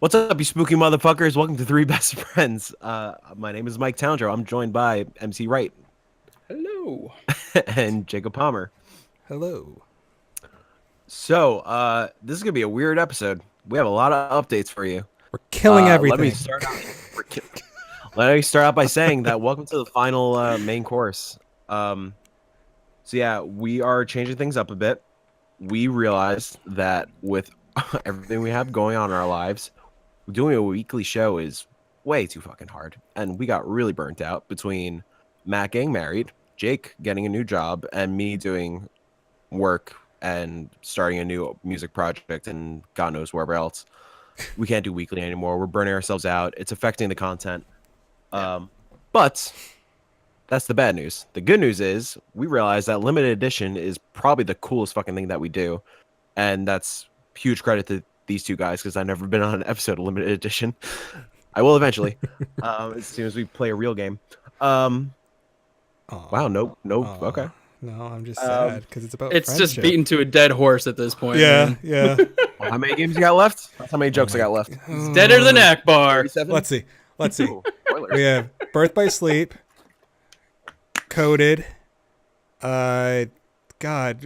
What's up, you spooky motherfuckers? Welcome to Three Best Friends. My name is Mike Towndrow. I'm joined by MC Wright. Hello. And Jacob Palmer. Hello. So, this is going to be a weird episode. We have a lot of updates for you. We're killing everything. Let me start out by saying that welcome to the final main course. So yeah, we are changing things up a bit. We realized that with everything we have going on in our lives, doing a weekly show is way too fucking hard. And we got really burnt out between Matt getting married, Jake getting a new job, and me doing work and starting a new music project and God knows wherever else. We can't do weekly anymore. We're burning ourselves out. It's affecting the content. But that's the bad news. The good news is we realized that limited edition is probably the coolest fucking thing that we do. And that's huge credit to these two guys because I've never been on an episode of limited edition. I will eventually, as soon as we play a real game. Wow, nope. Okay. No, I'm just sad because it's about It's friendship. just beaten to a dead horse at this point. Yeah, man. yeah. Well, how many games you got left? That's how many jokes I got left. It's deader than Akbar. 37? Let's see. Ooh, spoilers. We have Birth by Sleep, Coded. God,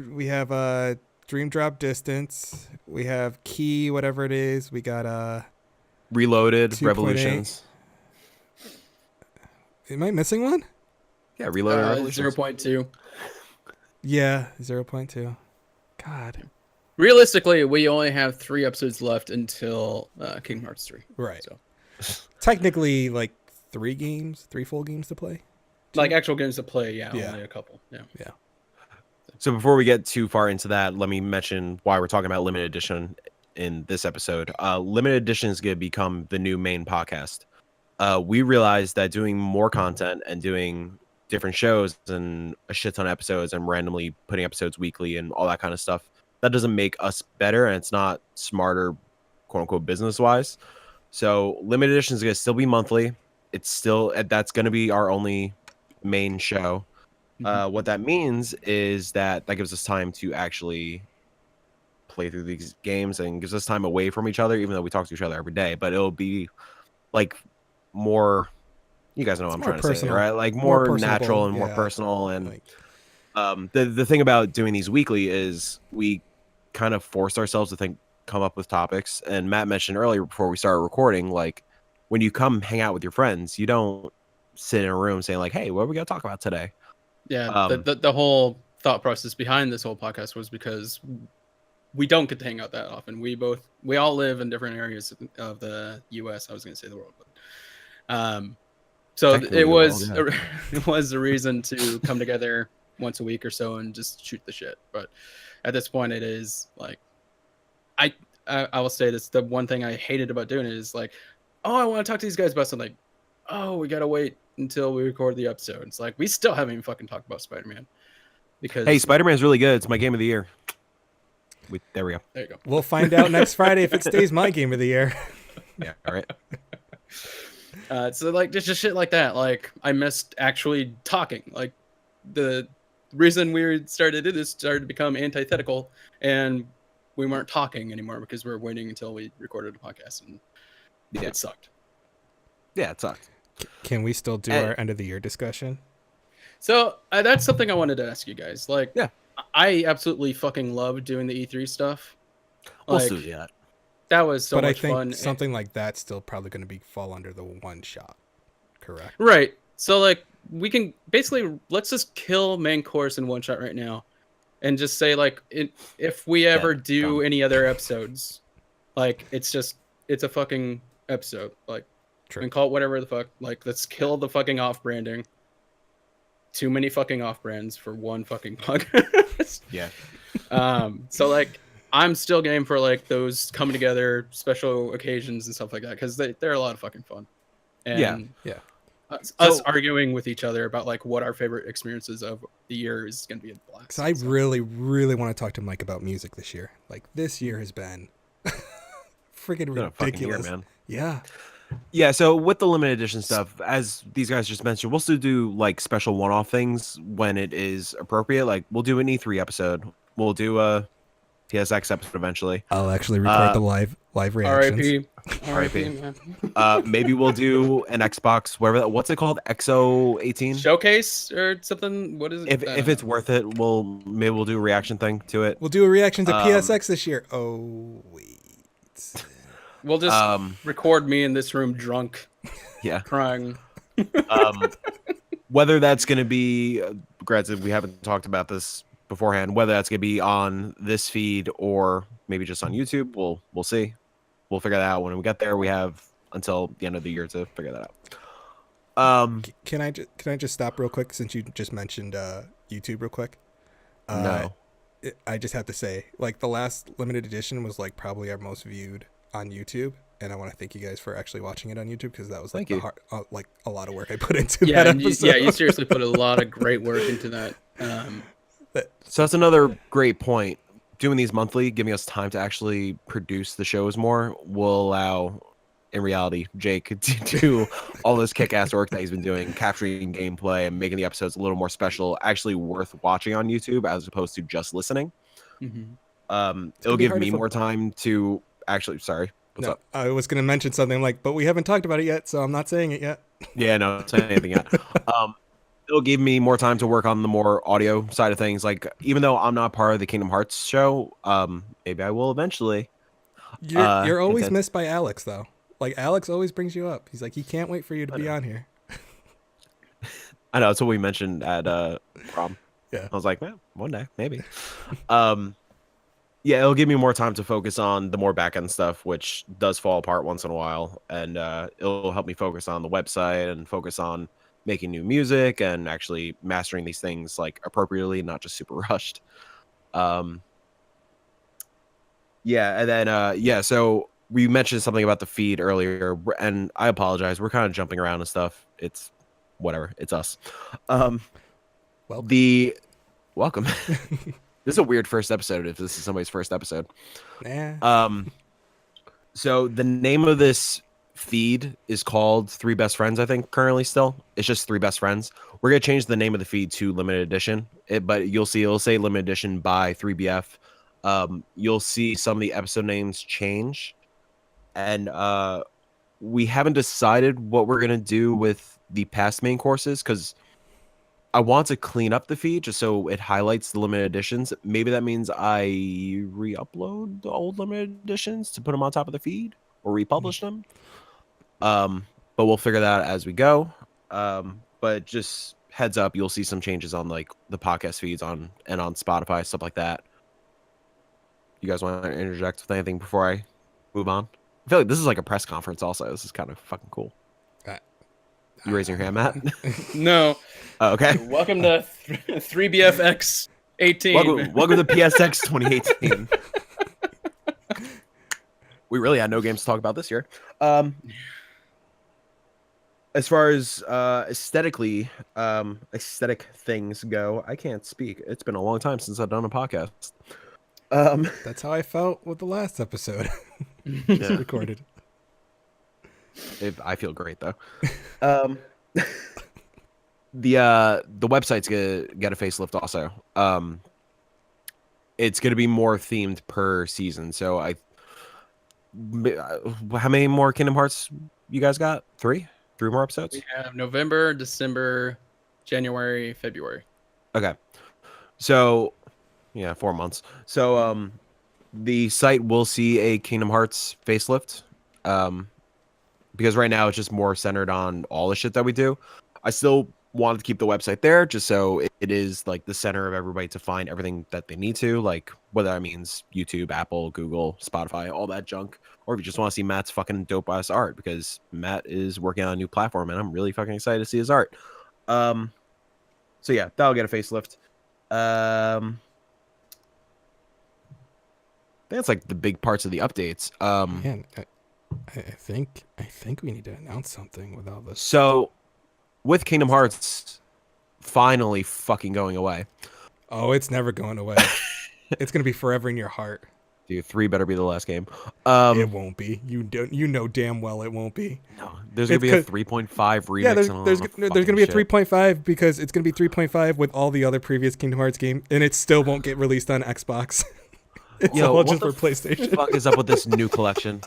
we have Dream Drop Distance. We have Key, whatever it is. We got Reloaded, 2.8. Revolutions. Am I missing one? Yeah, Reloaded, Revolutions. 0.2. Yeah, 0.2. God. Realistically, we only have 3 episodes left until Kingdom Hearts 3. Right. So, Technically, like 3 full games to play. like actual games to play, Yeah. only a couple. Yeah. So before we get too far into that, let me mention why we're talking about limited edition in this episode. Limited edition is going to become the new main podcast. We realized that doing more content and doing different shows and a shit ton of episodes and randomly putting episodes weekly and all that kind of stuff, that doesn't make us better and it's not smarter, quote unquote, business wise. So limited edition is going to still be monthly. It's still, that's going to be our only main show. What that means is that gives us time to actually play through these games and gives us time away from each other, even though we talk to each other every day. But it'll be like more, you guys know what I'm trying to say, right? Like more natural and more personal. And the thing about doing these weekly is we kind of forced ourselves to come up with topics. And Matt mentioned earlier before we started recording, like when you come hang out with your friends, you don't sit in a room saying like, hey, what are we going to talk about today? Yeah. The whole thought process behind this whole podcast was because we don't get to hang out that often. We all live in different areas of the U.S. I was going to say the world, but so it was a reason to come together once a week or so and just shoot the shit. But at this point, it is like I will say this: the one thing I hated about doing it is like, oh, I want to talk to these guys about something. Oh, we gotta wait until we record the episode. It's like we still haven't even fucking talked about Spider-Man. Because hey, Spider-Man's really good. It's my game of the year. There we go. There you go. We'll find out next Friday if it stays my game of the year. Yeah, all right. So like just shit like that. Like I missed actually talking. Like the reason we started to become antithetical, and we weren't talking anymore because we were waiting until we recorded a podcast, and it sucked. Yeah, it sucked. Can we still do our end of the year discussion? So that's something I wanted to ask you guys. Like, yeah, I absolutely fucking love doing the E3 stuff. We'll Like, do that. That was so but much I think fun. something like that's still probably going to fall under the one shot, correct? Right. So like we can basically let's just kill main course in one shot right now, and just say like if we ever do any other episodes, like it's a fucking episode. Like we can call it whatever the fuck. Like let's kill the fucking off branding. Too many fucking off brands for one fucking podcast. Yeah. So like I'm still game for like those coming together special occasions and stuff like that because they're a lot of fucking fun. And yeah. Us arguing with each other about like what our favorite experiences of the year is going to be a blast. So I really, really want to talk to Mike about music this year. Like this year has been freaking ridiculous, man. Yeah. Yeah, so with the limited edition stuff, as these guys just mentioned, we'll still do like special one-off things when it is appropriate. Like we'll do an E3 episode. We'll do a TSX episode eventually. I'll actually record the live reactions. R.I.P. R.I.P. man. Maybe we'll do an Xbox, what's it called? XO18 Showcase or something. What is it? If it's worth it, maybe we'll do a reaction thing to it. We'll do a reaction to PSX this year. Oh wait. We'll just record me in this room drunk. Yeah. Crying. Whether that's going to be, granted, we haven't talked about this beforehand, whether that's going to be on this feed or maybe just on YouTube, we'll see. We'll figure that out when we get there. We have until the end of the year to figure that out. Can I just stop real quick since you just mentioned YouTube real quick? No. I just have to say, like, the last limited edition was like probably our most viewed on YouTube, and I want to thank you guys for actually watching it on YouTube because that was like a lot of work I put into that episode. You seriously put a lot of great work into that. So that's another great point. Doing these monthly, giving us time to actually produce the shows more, will allow, in reality, Jake to do all this kick-ass work that he's been doing, capturing gameplay and making the episodes a little more special, actually worth watching on YouTube as opposed to just listening. Mm-hmm. It'll give me more time to actually. Sorry, what's up? I was going to mention something like, but we haven't talked about it yet, so I'm not saying it yet. Yeah, no, not saying anything yet. It'll give me more time to work on the more audio side of things. Like, even though I'm not part of the Kingdom Hearts show, maybe I will eventually. You're always missed by Alex, though. Like, Alex always brings you up. He's like, he can't wait for you to be on here. I know, that's what we mentioned at prom. Yeah. I was like, man, one day, maybe. Yeah, it'll give me more time to focus on the more back-end stuff, which does fall apart once in a while. And it'll help me focus on the website and focus on making new music and actually mastering these things like appropriately, not just super rushed. Yeah, and then so we mentioned something about the feed earlier, and I apologize. We're kind of jumping around and stuff. It's whatever. It's us. Welcome. This is a weird first episode if this is somebody's first episode. Nah. So the name of this feed is called Three Best Friends, I think, currently still. It's just Three Best Friends. We're going to change the name of the feed to Limited Edition, but you'll see it'll say Limited Edition by 3BF. You'll see some of the episode names change. And we haven't decided what we're going to do with the past main courses because I want to clean up the feed just so it highlights the limited editions. Maybe that means I re-upload the old limited editions to put them on top of the feed or republish them. But we'll figure that out as we go. But just heads up, you'll see some changes on like the podcast feeds on Spotify, stuff like that. You guys want to interject with anything before I move on? I feel like this is like a press conference also. This is kind of fucking cool. You raising your hand, Matt? No. Oh, okay. Welcome to 3BFX 18. Welcome to PSX 2018. We really had no games to talk about this year. As far as aesthetic things go, I can't speak. It's been a long time since I've done a podcast. That's how I felt with the last episode. Just recorded. I feel great though. The website's gonna get a facelift also. It's gonna be more themed per season. So how many more Kingdom Hearts you guys got? Three more episodes? We have November, December, January, February. Okay. So 4 months. So the site will see a Kingdom Hearts facelift. Because right now it's just more centered on all the shit that we do. I still wanted to keep the website there just so it is like the center of everybody to find everything that they need to, like whether that means YouTube, Apple, Google, Spotify, all that junk, or if you just want to see Matt's fucking dope ass art, because Matt is working on a new platform and I'm really fucking excited to see his art. So yeah, that'll get a facelift. I think that's like the big parts of the updates. Man, I think we need to announce something with all this. So, with Kingdom Hearts finally fucking going away. Oh, it's never going away. It's gonna be forever in your heart. Dude, 3 better be the last game. It won't be. You know damn well it won't be. No, there's gonna be a 3.5 remix. Yeah, there's gonna be a 3.5 because it's gonna be 3.5 with all the other previous Kingdom Hearts games, and it still won't get released on Xbox. It's all just for PlayStation. What the fuck is up with this new collection?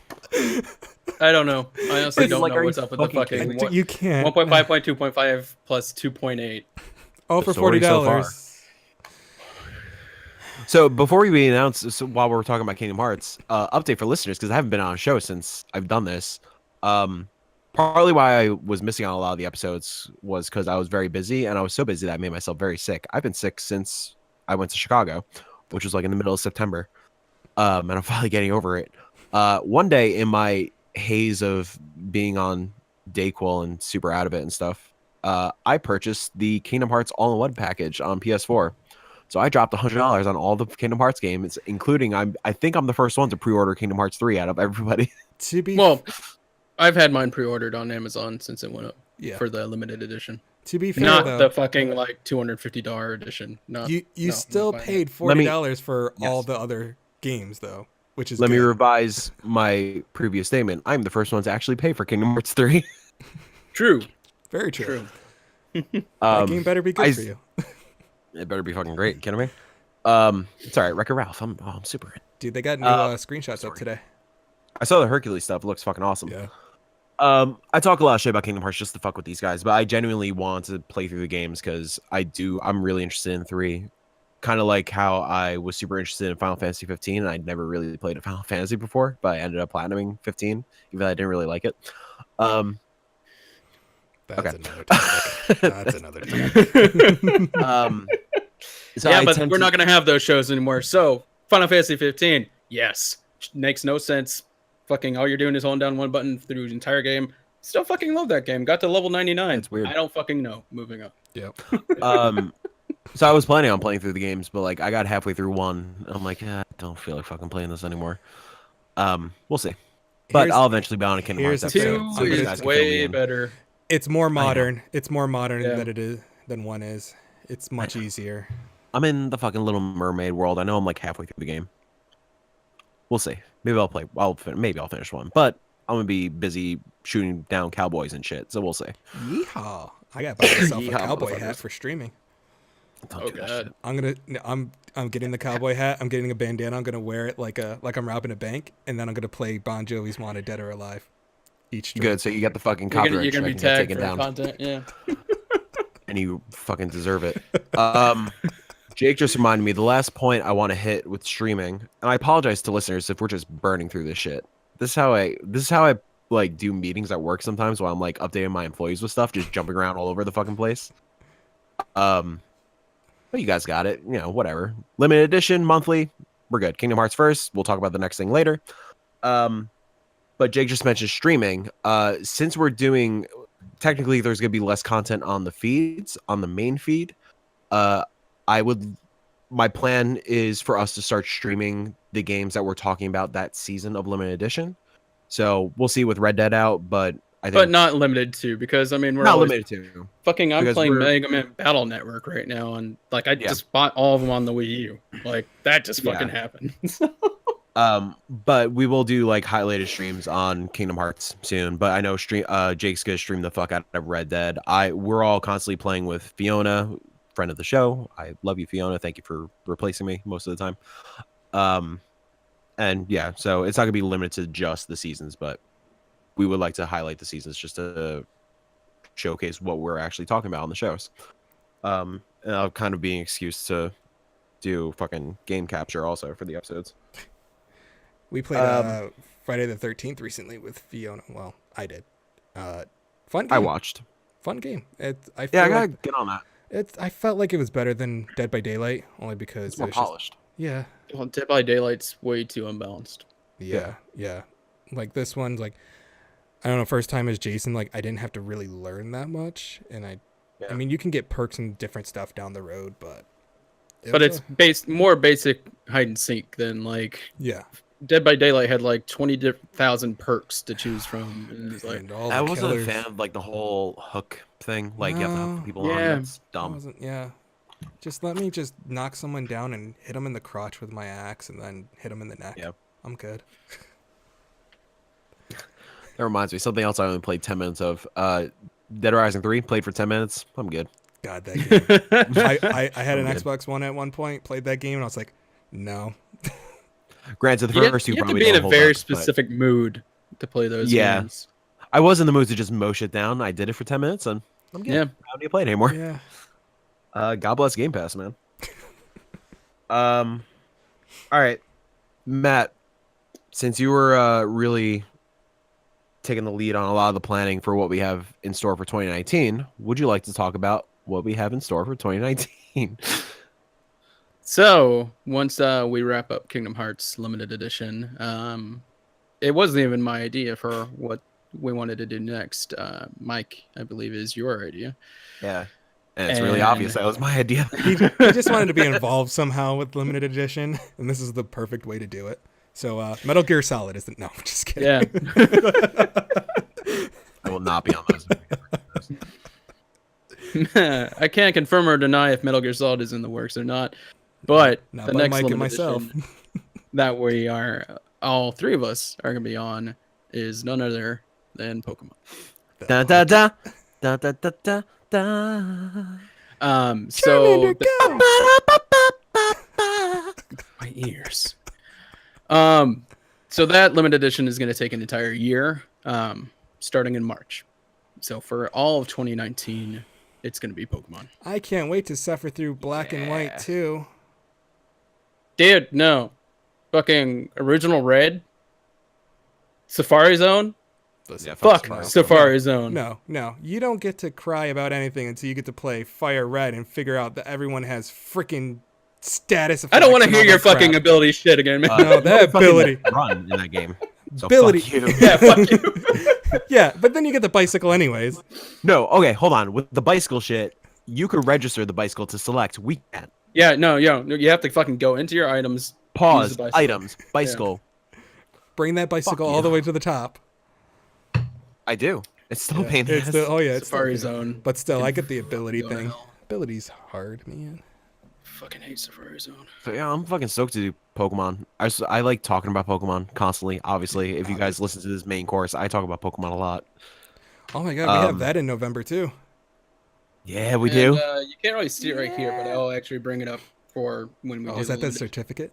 I don't know. I honestly don't like, know are what's you up with the fucking fucking You can't. 1.5.2.5 plus 2.8. Oh, for story so far. $40. So before we announce, while we're talking about Kingdom Hearts, update for listeners, because I haven't been on a show since I've done this. Partly why I was missing on a lot of the episodes was because I was very busy, and I was so busy that I made myself very sick. I've been sick since I went to Chicago, which was like in the middle of September, and I'm finally getting over it. One day in my haze of being on Dayquil and super out of it and stuff, I purchased the Kingdom Hearts All-in-One package on PS4. So I dropped $100 on all the Kingdom Hearts games, including I think I'm the first one to pre-order Kingdom Hearts 3 out of everybody. Well, I've had mine pre-ordered on Amazon since it went up for the limited edition. To be fair, not though, the fucking like $250 edition. You still paid $40 for all the other games though, which is Let me revise my previous statement. I'm the first one to actually pay for Kingdom Hearts 3. True. Very true. That game better be good for you. It better be fucking great. You kidding me? It's all right. Wreck-It Ralph. I'm super in. Dude, they got new screenshots up today. I saw the Hercules stuff. It looks fucking awesome. Yeah. I talk a lot of shit about Kingdom Hearts just to fuck with these guys, but I genuinely want to play through the games because I'm really interested in 3. Kind of like how I was super interested in Final Fantasy 15, and I'd never really played a Final Fantasy before, but I ended up platinuming 15, even though I didn't really like it. That's another topic. That's another topic. So yeah, but we're not going to have those shows anymore. So, Final Fantasy 15, yes. Makes no sense. Fucking all you're doing is holding down one button through the entire game. Still fucking love that game. Got to level 99. It's weird. I don't fucking know. Moving on. Yep. So I was planning on playing through the games, but like I got halfway through one. And I'm like, I don't feel like fucking playing this anymore. We'll see. But I'll eventually be on a Kingdom Hearts episode. 2 is way better. It's more modern. It's more modern than 1 is. It's much easier. I'm in the fucking Little Mermaid world. I know I'm like halfway through the game. We'll see. Maybe I'll play. Maybe I'll finish 1. But I'm gonna be busy shooting down cowboys and shit. So we'll see. Yeehaw! I got to buy myself a cowboy hat for streaming. Don't do that shit. I'm getting the cowboy hat. I'm getting a bandana. I'm gonna wear it like I'm robbing a bank, and then I'm gonna play Bon Jovi's "Wanted Dead or Alive." Each stream. Good. So you got the fucking copyright. You're gonna be tagged for down. Content. Yeah. And you fucking deserve it. Jake just reminded me the last point I want to hit with streaming, and I apologize to listeners if we're just burning through this shit. This is how I like do meetings at work sometimes while I'm like updating my employees with stuff, just jumping around all over the fucking place. But you guys got it, whatever. Limited edition, monthly, we're good. Kingdom Hearts first. We'll talk about the next thing later. But Jake just mentioned streaming. Since we're doing, technically, there's gonna be less content on the feeds, on the main feed. My plan is for us to start streaming the games that we're talking about that season of limited edition. So we'll see with Red Dead out, but I think, but not limited to, because I mean we're not limited to. Fucking, I'm playing Mega Man Battle Network right now, and like I just bought all of them on the Wii U. Like that just fucking happened. But we will do like highlighted streams on Kingdom Hearts soon. But I know Jake's gonna stream the fuck out of Red Dead. We're all constantly playing with Fiona, friend of the show. I love you, Fiona. Thank you for replacing me most of the time. And yeah, so it's not gonna be limited to just the seasons, but we would like to highlight the seasons just to showcase what we're actually talking about on the shows. And I'll kind of be an excuse to do fucking game capture also for the episodes. We played Friday the 13th recently with Fiona. Well, I did. Fun game. I watched. Fun game. I gotta get on that. I felt like it was better than Dead by Daylight, only because it's more polished. Yeah. Well, Dead by Daylight's way too unbalanced. Yeah. Like this one's like, I don't know, first time as Jason, like I didn't have to really learn that much, and I mean you can get perks and different stuff down the road, but it's more basic hide and seek than like Dead by Daylight had like 20,000 perks to choose from. And it's like, I wasn't a fan of like the whole hook thing. Like you have to hook people on. That's dumb. Just let me just knock someone down and hit them in the crotch with my axe, and then hit them in the neck. Yep. I'm good. That reminds me, something else I only played 10 minutes of. Dead Rising 3, played for 10 minutes. I'm good. God, that game. I had an Xbox One at one point, played that game, and I was like, no. Granted, the first two you have probably to be in a very up, specific mood to play those Yeah. games. I was in the mood to just mow shit down. I did it for 10 minutes, and I'm good. Yeah. I don't need to play it anymore. Yeah. God bless Game Pass, man. All right, Matt. Since you were really taking the lead on a lot of the planning for what we have in store for 2019, would you like to talk about what we have in store for 2019? So once we wrap up Kingdom Hearts Limited Edition, it wasn't even my idea for what we wanted to do next. Mike, I believe, is your idea. Yeah, and it's really obvious that was my idea. He just wanted to be involved somehow with limited edition, and this is the perfect way to do it. So Metal Gear Solid isn't. No, I'm just kidding. Yeah. I will not be on those. I can't confirm or deny if Metal Gear Solid is in the works or not, but Not the by next Mike and limited myself. edition that we are, all three of us are going to be on is none other than Pokemon. Da da da da da da da da. So Go! my ears. So that limited edition is going to take an entire year, starting in March. So for all of 2019, it's going to be Pokemon. I can't wait to suffer through Black and White too. Dude, no. Fucking original Red? Safari Zone? Yeah, Fuck Safari. Safari Zone. No. You don't get to cry about anything until you get to play Fire Red and figure out that everyone has freaking status effects. I don't want to and hear all your that crap. fucking ability shit again, man. No, that fucking ability. run in that game. So Ability. fuck you. Yeah, fuck you. Yeah, but then you get the bicycle anyways. No, okay, hold on. With the bicycle shit, you could register the bicycle to select. We can't. Yeah, no, you have to fucking go into your items. use Pause. the bicycle. Items. Bicycle. Bring that bicycle Fuck all the you. way to the top. I do. It's still Yeah, pain in the it's ass. it's Safari still- Zone. But still, I get the ability Go to thing. hell. Ability's hard, man. Fucking hate Safari Zone. So, yeah, I'm fucking stoked to do Pokemon. I like talking about Pokemon constantly. Obviously, if you guys listen to this main course, I talk about Pokemon a lot. Oh my god, we have that in November too. Yeah, we And, do. You can't really see it right here, but I'll actually bring it up for when we do Oh, is that the limited- certificate?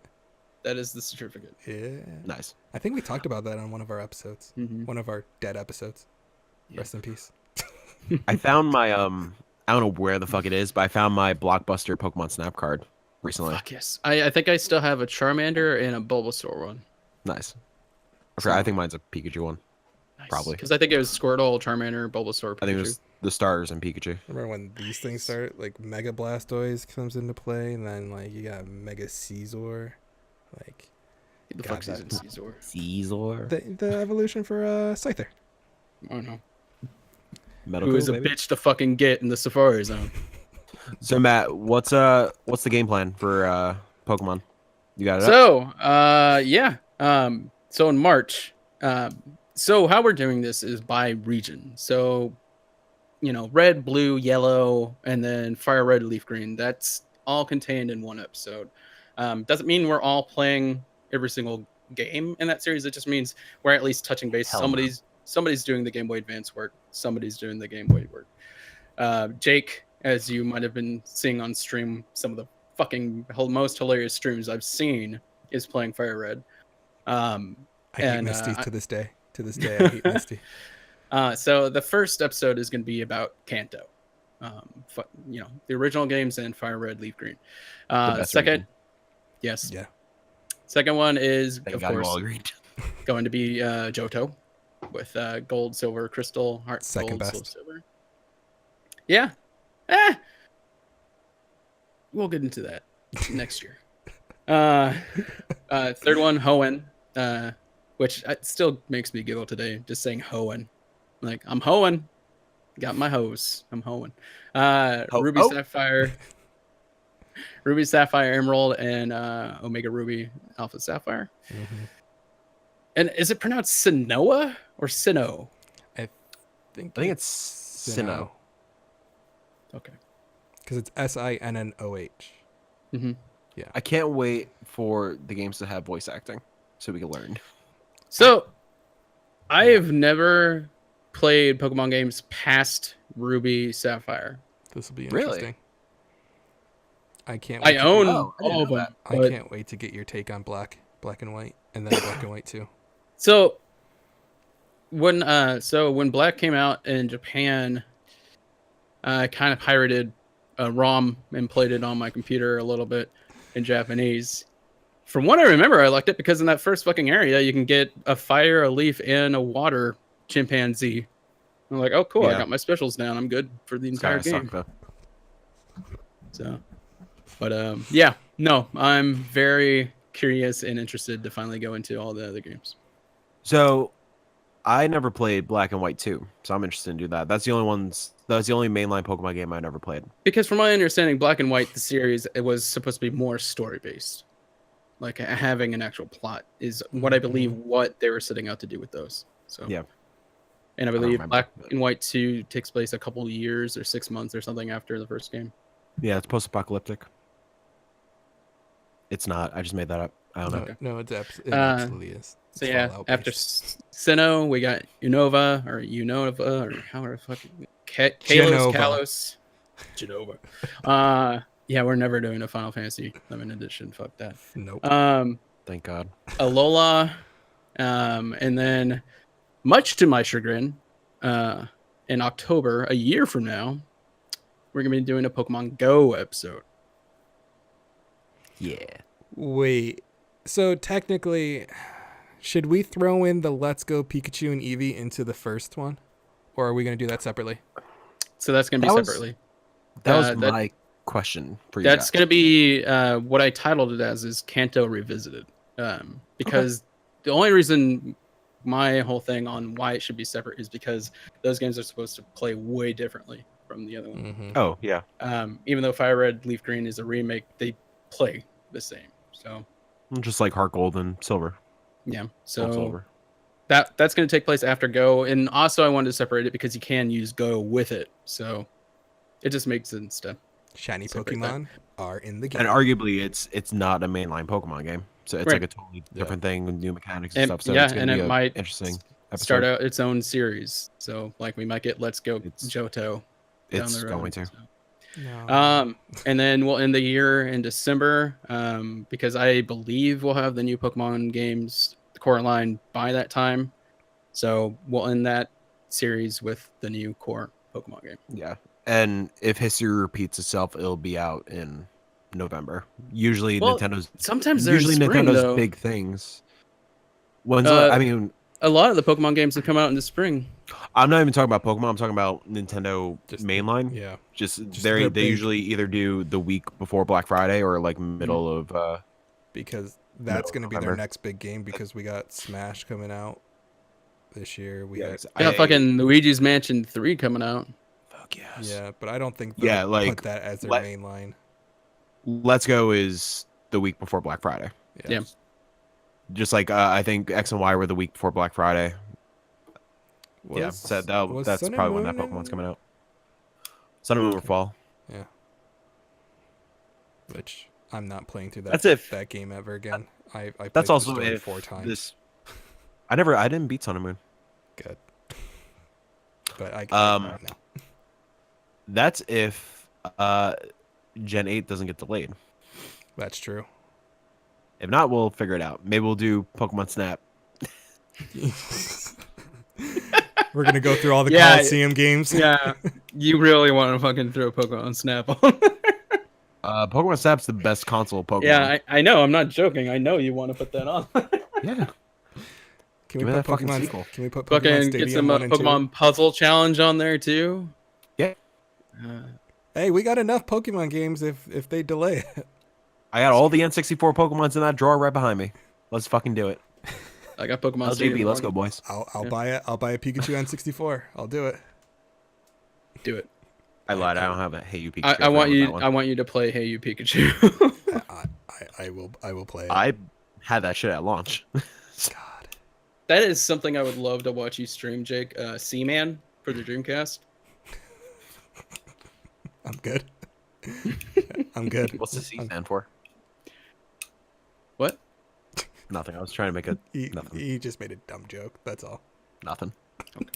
That is the certificate. Yeah. Nice. I think we talked about that on one of our episodes. Mhm. One of our dead episodes. Rest in peace. I found my I don't know where the fuck it is, but I found my Blockbuster Pokemon Snap card recently. Fuck yes. I think I still have a Charmander and a Bulbasaur one. Nice. I think mine's a Pikachu one. Probably. Because I think it was Squirtle, Charmander, Bulbasaur, Pikachu. I think it was the starters and Pikachu. Remember when these things start? Like Mega Blastoise comes into play, and then like you got Mega Caesar. Like the God, fuck's that- in Caesar? Caesar. the evolution for Scyther. I don't know. Medical, Who is a maybe? bitch to fucking get in the Safari Zone. So Matt, what's the game plan for Pokemon? You got it up? So, yeah. So in March, so how we're doing this is by region. So, red, blue, yellow, and then fire red, leaf green. That's all contained in one episode. Doesn't mean we're all playing every single game in that series. It just means we're at least touching base. Hell no. Somebody's doing the Game Boy Advance work. Somebody's doing the Game Boy work. Jake, as you might have been seeing on stream, some of the fucking most hilarious streams I've seen is playing Fire Red. I hate And, Misty to this day. To this day, I hate Misty. So the first episode is going to be about Kanto. The original games and Fire Red, Leaf Green. best Second, region. yes. Yeah. Second one is, Thank of God you course, all agreed. going to be Johto with gold, silver, crystal, heart, Second gold, best. silver. Yeah. We'll get into that next year. Third one, Hoenn, which still makes me giggle today, just saying Hoenn. Like, I'm Hoenn. Got my hose. I'm Hoenn. Ruby, Sapphire. Ruby, Sapphire, Emerald, and Omega Ruby, Alpha Sapphire. Mm-hmm. And is it pronounced Sinnoh or Sinnoh? I think it's Sinnoh. Okay. because it's Sinnoh. Mm-hmm. I can't wait for the games to have voice acting so we can learn. So, I have never played Pokemon games past Ruby, Sapphire. This will be Really? interesting. I can't. I Wait own Oh, I didn't all of know them. I but- can't wait to get your take on black and white, and then black and white too. So, when Black came out in Japan, I kind of pirated a ROM and played it on my computer a little bit in Japanese. From what I remember, I liked it because in that first fucking area, you can get a fire, a leaf, and a water chimpanzee. I'm like, oh, cool. I got my specials down. I'm good for the entire game. So, but yeah, no, I'm very curious and interested to finally go into all the other games. So, I never played Black and White 2, so I'm interested in doing that. That's the only mainline Pokemon game I never played. Because from my understanding, Black and White, the series, it was supposed to be more story based, like having an actual plot is what I believe what they were setting out to do with those. So yeah, and I believe Black and White 2 takes place a couple years or 6 months or something after the first game. Yeah, it's post-apocalyptic. It's not. I just made that up. I don't know. No, it absolutely is. So yeah, after Sinnoh, we got Unova, or however fucking Kalos. Genova. Yeah, we're never doing a Final Fantasy 11 edition. Fuck that. Nope. Thank God. Alola, and then, much to my chagrin, in October, a year from now, we're gonna be doing a Pokemon Go episode. Yeah. Wait. So technically, should we throw in the Let's Go Pikachu and Eevee into the first one, or are we gonna do that separately? So that's gonna be separately. That was my question for you. That's gonna be what I titled it as is Kanto Revisited, because the only reason my whole thing on why it should be separate is because those games are supposed to play way differently from the other one. Mm-hmm. Oh yeah. Even though Fire Red, Leaf Green is a remake, they play the same. So just like Heart Gold and Silver. Yeah. So that's going to take place after Go, and also I wanted to separate it because you can use Go with it, so it just makes sense to. Shiny Pokemon are in the game, and arguably it's not a mainline Pokemon game, so it's like a totally different thing with new mechanics and stuff. So yeah, it's and it might interesting start out its own series. So like we might get Let's Go Johto. It's going to. No. And then we'll end the year in December, because I believe we'll have the new Pokemon games, the core line, by that time. So we'll end that series with the new core Pokemon game. Yeah. And if history repeats itself, it'll be out in November. Usually Nintendo's big things. I mean, a lot of the Pokemon games have come out in the spring. I'm not even talking about Pokemon. I'm talking about Nintendo mainline. Yeah. Just they usually either do the week before Black Friday or like middle of. Because that's going to be their next big game, because we got Smash coming out this year. We got fucking Luigi's Mansion 3 coming out. Fuck yes. Yeah, but I don't think they'll put that as their main line. Let's Go is the week before Black Friday. Yeah. Just like I think X and Y were the week before Black Friday. That's probably when that Pokemon's coming out. Sun and Moon or Fall. Yeah. Which I'm not playing through that game ever again. I played that's also the story 4 times. I didn't beat Sun and Moon. Good. But I now. That's if Gen 8 doesn't get delayed. That's true. If not, we'll figure it out. Maybe we'll do Pokemon Snap. We're gonna go through all the Coliseum games. Yeah, you really want to fucking throw Pokemon Snap on? Pokemon Snap's the best console Pokemon. Yeah, I know. I'm not joking. I know you want to put that on. Yeah. Can we put Pokemon? Can we put Pokemon Stadium get some Pokemon Puzzle Challenge on there too? Yeah. Hey, we got enough Pokemon games if they delay it. I got all the N64 Pokemons in that drawer right behind me. Let's fucking do it. I got Pokemon LJB, let's go, boys. I'll buy it. I'll buy a Pikachu N64. I'll do it. Do it. I lied. I don't have a Hey You Pikachu. I want you to play Hey You Pikachu. I will play it. I had that shit at launch. God. That is something I would love to watch you stream, Jake. Seaman for the Dreamcast. I'm good. I'm good. What's the C stand for? What? Nothing. I was trying to make nothing. He just made a dumb joke. That's all. Nothing. Okay.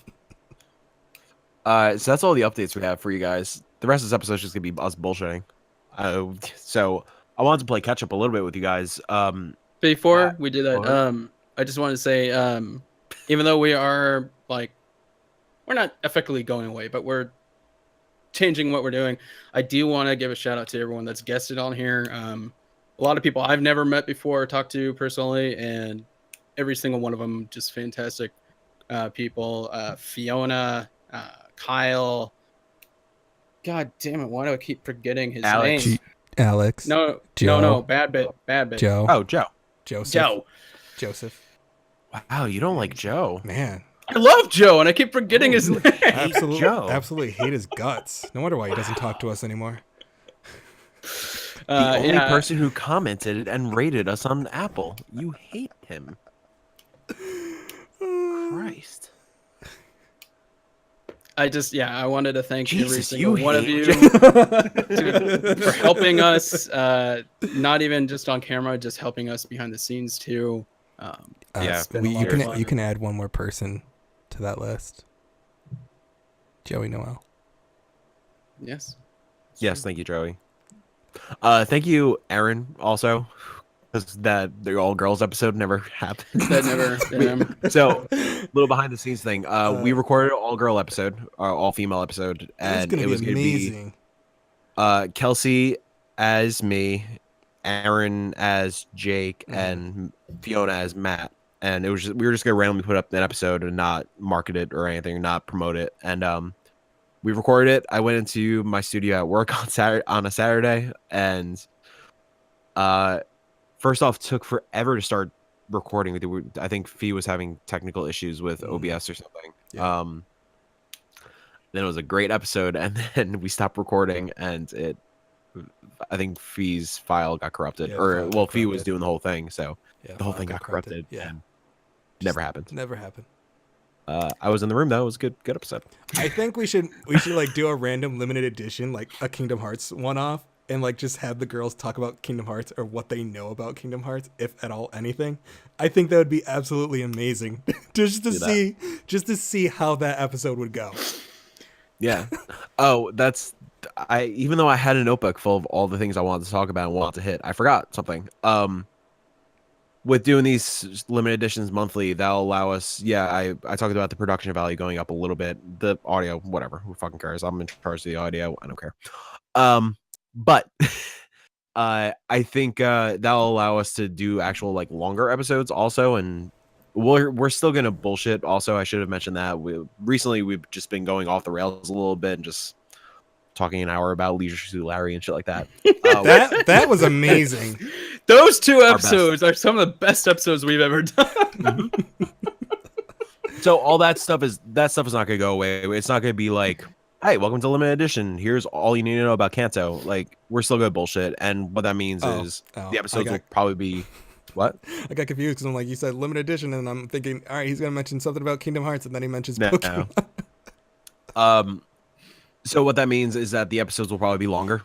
So that's all the updates we have for you guys. The rest of this episode is just gonna be us bullshitting. So I wanted to play catch up a little bit with you guys. Before we do that, I just wanted to say, even though we are like, we're not effectively going away, but we're changing what we're doing. I do want to give a shout out to everyone that's guested on here. A lot of people I've never met before or talked to personally, and every single one of them just fantastic people. Fiona, Kyle. God damn it! Why do I keep forgetting his name? Alex. No, Joe. no, bad bit. Joe. Oh, Joe. Joseph. Wow, you don't like Joe, man. I love Joe, and I keep forgetting his name. Absolutely hate his guts. No wonder why he doesn't talk to us anymore. The only person who commented and rated us on Apple. You hate him. Christ. I wanted to thank Jesus, every single one of you for helping us. Not even just on camera, just helping us behind the scenes too. You can add one more person to that list. Joey Noel. Yes. Yes, thank you, Joey. Thank you, Aaron, also. Because the all girls episode never happened. That never. So, little behind the scenes thing. We recorded an all girl episode, all female episode, and it was going to be Kelsey as me, Aaron as Jake, and Fiona as Matt. And it was we were just going to randomly put up an episode and not market it or anything, not promote it. And we recorded it. I went into my studio at work on a Saturday, and first off, took forever to start recording. I think Fee was having technical issues with OBS or something. Yeah. Then it was a great episode, and then we stopped recording, and I think Fee's file got corrupted, Fee was doing the whole thing, so the whole thing got corrupted. Yeah, and never happened. I was in the room though. It was a good episode. I think we should like do a random limited edition, like a Kingdom Hearts one-off, and like just have the girls talk about Kingdom Hearts or what they know about Kingdom Hearts, if at all anything. I think that would be absolutely amazing just to see how that episode would go. Yeah. Oh, even though I had a notebook full of all the things I wanted to talk about and wanted to hit, I forgot something. With doing these limited editions monthly, that'll allow us. Yeah, I talked about the production value going up a little bit. The audio, whatever, who fucking cares? I'm in charge of the audio. I don't care. But I think that'll allow us to do actual like longer episodes also, and we're still gonna bullshit. Also, I should have mentioned that we've just been going off the rails a little bit and just talking an hour about Leisure Suit Larry and shit like that. That was amazing. Those two episodes are some of the best episodes we've ever done. So all that stuff is not gonna go away. It's not gonna be like, hey, welcome to limited edition. Here's all you need to know about Kanto. Like, we're still gonna bullshit, and what that means is the episodes will probably be what? I got confused because I'm like, you said limited edition, and I'm thinking, all right, he's gonna mention something about Kingdom Hearts, and then he mentions Pokemon. No. So what that means is that the episodes will probably be longer,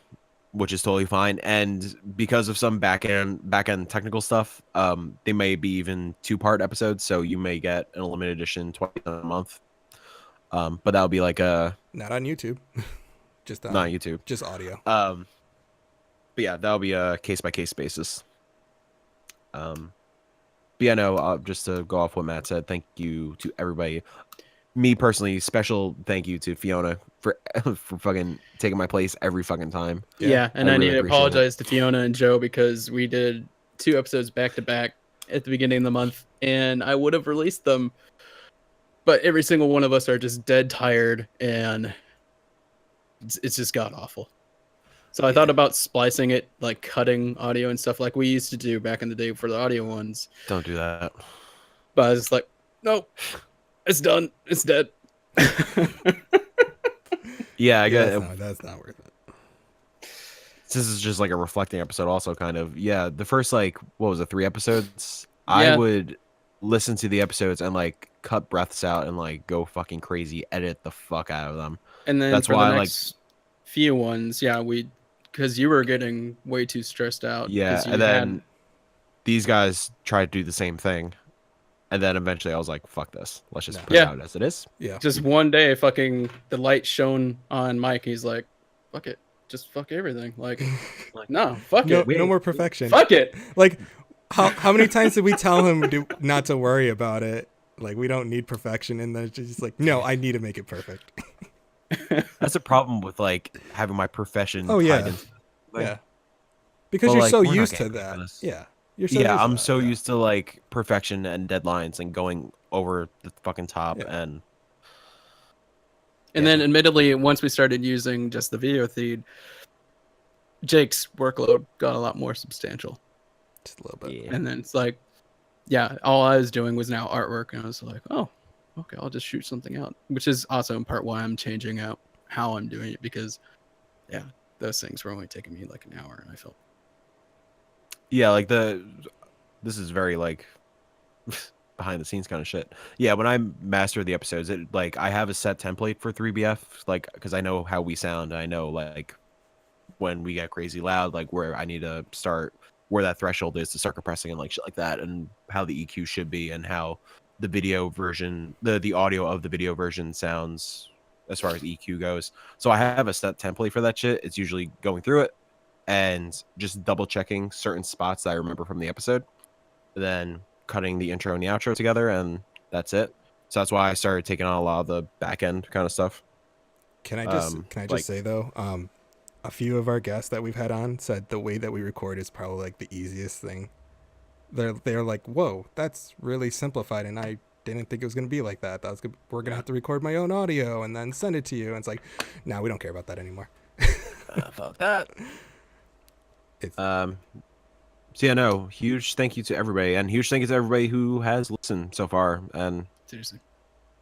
which is totally fine. And because of some back end technical stuff, they may be even 2-part episodes. So you may get an limited edition twice a month. But that'll be like not on YouTube, just not on YouTube, just audio. But yeah, that'll be a case by case basis. But yeah, no, just to go off what Matt said, thank you to everybody. Me personally, special thank you to Fiona for fucking taking my place every fucking time. Yeah, and I really need to apologize to Fiona and Joe because we did 2 episodes back to back at the beginning of the month, and I would have released them, but every single one of us are just dead tired, and it's just god awful. So I thought about splicing it, like cutting audio and stuff like we used to do back in the day for the audio ones. Don't do that. But I was like, nope. It's done. It's dead. Yeah, I get it. That's not worth it. This is just like a reflecting episode also, kind of. Yeah, the first, like, what was it, 3 episodes? Yeah. I would listen to the episodes and, like, cut breaths out and, like, go fucking crazy, edit the fuck out of them. And then that's for why the next few ones, because you were getting way too stressed out. Yeah, and then these guys tried to do the same thing. And then eventually I was like, fuck this. Let's just put it out as it is. Yeah. Just one day, the light shone on Mike. He's like, fuck it. Just fuck everything. Like no, fuck it. No more perfection. Fuck it. Like, how many times did we tell him not to worry about it? Like, we don't need perfection. And then it's just like, no, I need to make it perfect. That's a problem with like having my profession. Oh, yeah. tied into the thing. Yeah. Because Well, you're like, so we're not used to getting paid for that. this. Yeah. You're so Yeah, used to I'm that, so yeah. used to like perfection and deadlines and going over the fucking top. Yeah. And And then, admittedly, once we started using just the video feed, Jake's workload got a lot more substantial. Just a little bit. yeah. And then it's like, yeah, all I was doing was now artwork, and I was like, oh, okay, I'll just shoot something out, which is also in part why I'm changing out how I'm doing it, because, yeah, those things were only taking me like an hour, and I felt. Yeah, like this is very like behind the scenes kind of shit. Yeah, when I master the episodes, it like I have a set template for 3BF, like because I know how we sound. I know like when we get crazy loud, like where I need to start, where that threshold is to start compressing and like shit like that, and how the EQ should be, and how the video version, the audio of the video version sounds as far as EQ goes. So I have a set template for that shit. It's usually going through it and just double checking certain spots that I remember from the episode, then cutting the intro and the outro together, and that's it. So that's why I started taking on a lot of the back end kind of stuff. Can I just like- say though, a few of our guests that we've had on said the way that we record is probably like the easiest thing. They're like, whoa, that's really simplified, and I didn't think it was gonna be like that. We're gonna have to record my own audio and then send it to you. And it's like, no, we don't care about that anymore. Fuck that. It's, So yeah, no, huge thank you to everybody, and huge thank you to everybody who has listened so far, and Seriously.